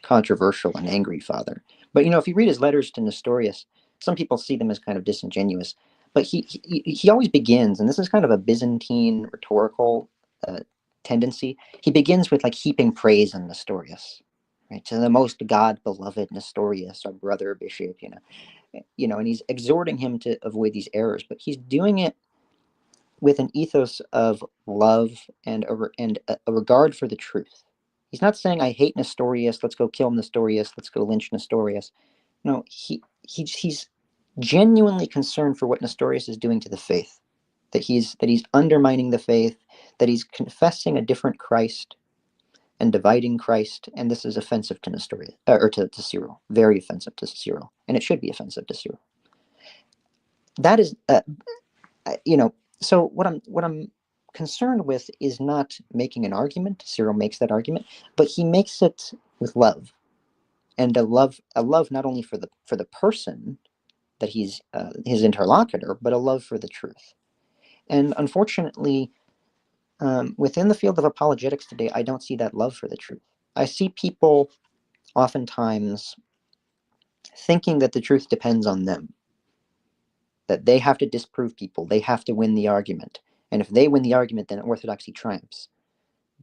controversial and angry father. But if you read his letters to Nestorius, some people see them as kind of disingenuous. But he always begins, and this is kind of a Byzantine rhetorical tendency. He begins with heaping praise on Nestorius, right? To the most God-beloved Nestorius, our brother bishop, and he's exhorting him to avoid these errors. But he's doing it with an ethos of love and a regard for the truth. He's not saying, I hate Nestorius, let's go kill Nestorius, let's go lynch Nestorius. No, he's genuinely concerned for what Nestorius is doing to the faith, that he's undermining the faith, that he's confessing a different Christ and dividing Christ, and this is offensive to Nestorius, or to Cyril, very offensive to Cyril, and it should be offensive to Cyril. That is, so what I'm concerned with is not making an argument. Cyril makes that argument, but he makes it with love, and a love not only for the person that he's his interlocutor, but a love for the truth. And unfortunately, within the field of apologetics today, I don't see that love for the truth. I see people oftentimes thinking that the truth depends on them, that they have to disprove people, they have to win the argument. And if they win the argument, then orthodoxy triumphs.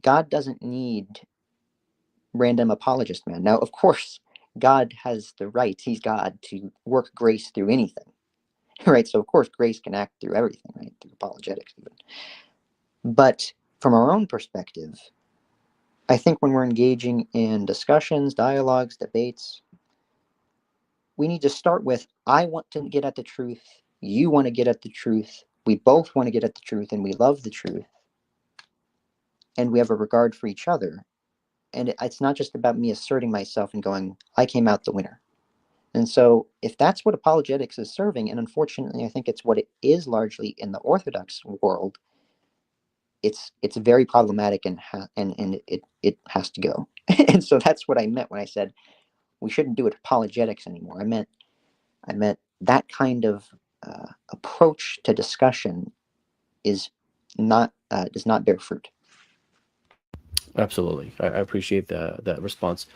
God doesn't need random apologist man. Now, of course, God has the right, he's God, to work grace through anything, right? So, of course, grace can act through everything, right? Through apologetics, even. But from our own perspective, I think when we're engaging in discussions, dialogues, debates, we need to start with, I want to get at the truth, you want to get at the truth, we both want to get at the truth, and we love the truth, and we have a regard for each other. And it's not just about me asserting myself and going, I came out the winner. And so if that's what apologetics is serving, and unfortunately I think it's what it is largely in the Orthodox world, it's very problematic, and it has to go. And so that's what I meant when I said we shouldn't do it apologetics anymore. I meant that kind of approach to discussion is not does not bear fruit. Absolutely, I appreciate that response.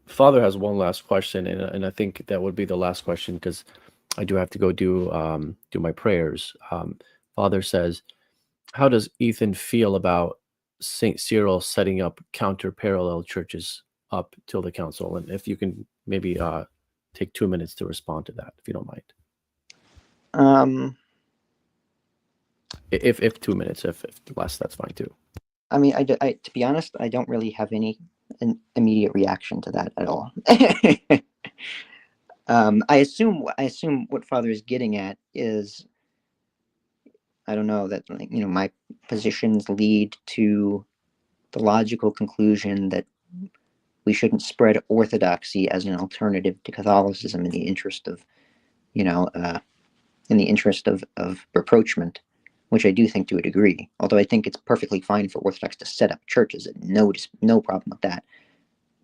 Father has one last question, and I think that would be the last question, because I do have to go do my prayers. Father says, how does Ethan feel about Saint Cyril setting up counter-parallel churches up till the council? And if you can maybe take 2 minutes to respond to that, if you don't mind. If 2 minutes, if less, that's fine too. I mean, I to be honest, I don't really have an immediate reaction to that at all. I assume what Father is getting at is, I don't know, that my positions lead to the logical conclusion that we shouldn't spread orthodoxy as an alternative to Catholicism in the interest of, rapprochement, which I do think to a degree. Although I think it's perfectly fine for Orthodox to set up churches, no problem with that.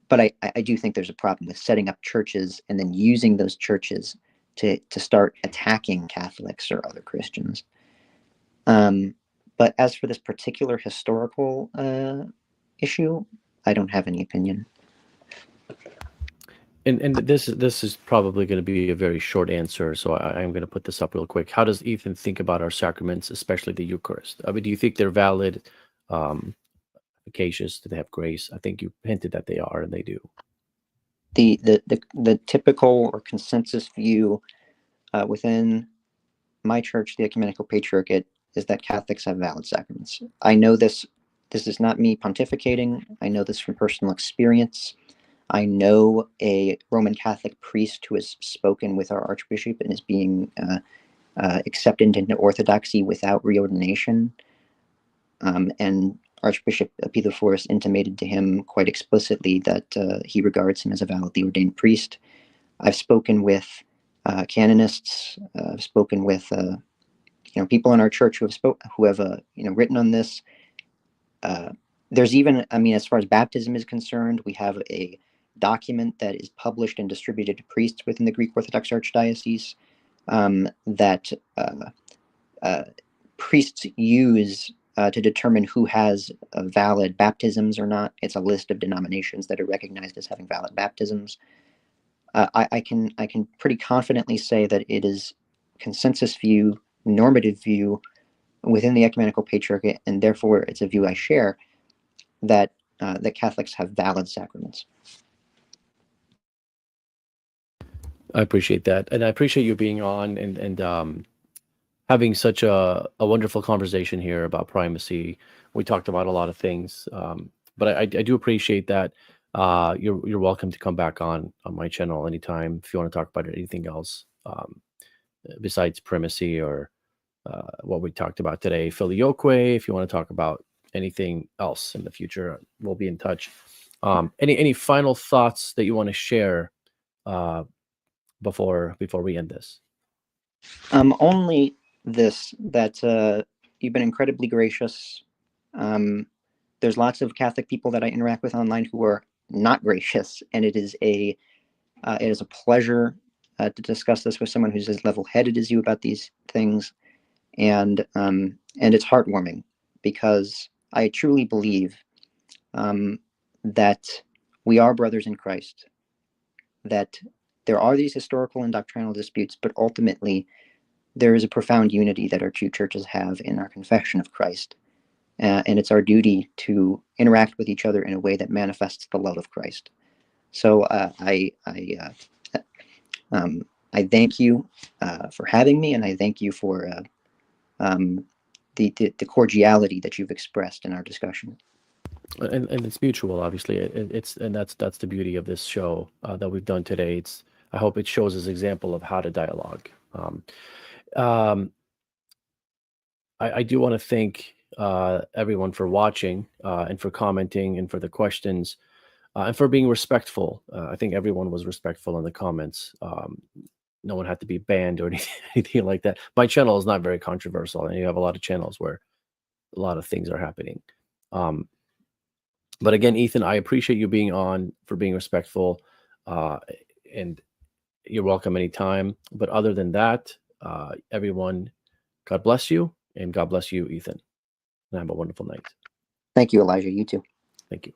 But I do think there's a problem with setting up churches and then using those churches to start attacking Catholics or other Christians. But as for this particular historical issue, I don't have any opinion. And this is probably going to be a very short answer, so I'm going to put this up real quick. How does Ethan think about our sacraments, especially the Eucharist? I mean, do you think they're valid, efficacious? Do they have grace? I think you hinted that they are, and they do. The typical or consensus view within my church, the Ecumenical Patriarchate, is that Catholics have valid sacraments. I know this. This is not me pontificating. I know this from personal experience. I know a Roman Catholic priest who has spoken with our Archbishop and is being accepted into Orthodoxy without reordination. And Archbishop Epithephorus intimated to him quite explicitly that he regards him as a validly ordained priest. I've spoken with canonists. I've spoken with people in our church who have written on this. There's even, I mean, as far as baptism is concerned, we have a document that is published and distributed to priests within the Greek Orthodox Archdiocese that priests use to determine who has valid baptisms or not. It's a list of denominations that are recognized as having valid baptisms. I can pretty confidently say that it is consensus view, normative view within the Ecumenical Patriarchate, and therefore it's a view I share, that Catholics have valid sacraments. I appreciate that, and I appreciate you being on and having such a wonderful conversation here about primacy. We talked about a lot of things, but I do appreciate that. You're welcome to come back on my channel anytime if you want to talk about anything else besides primacy or what we talked about today. Filioque, if you want to talk about anything else in the future, we'll be in touch. Any final thoughts that you want to share before we end this? Only this, that you've been incredibly gracious. There's lots of Catholic people that I interact with online who are not gracious, and it is a pleasure to discuss this with someone who's as level-headed as you about these things, and it's heartwarming because I truly believe that we are brothers in Christ, that there are these historical and doctrinal disputes, but ultimately there is a profound unity that our two churches have in our confession of Christ. And it's our duty to interact with each other in a way that manifests the love of Christ. So I thank you for having me, and I thank you for the cordiality that you've expressed in our discussion. And it's mutual, obviously. That's the beauty of this show that we've done today. I hope it shows us example of how to dialogue. I do want to thank everyone for watching and for commenting and for the questions and for being respectful. I think everyone was respectful in the comments. No one had to be banned or anything like that. My channel is not very controversial, and you have a lot of channels where a lot of things are happening. But again, Ethan, I appreciate you being on, for being respectful, and you're welcome anytime. But other than that, everyone, God bless you, and God bless you, Ethan. And have a wonderful night. Thank you, Elijah. You too. Thank you.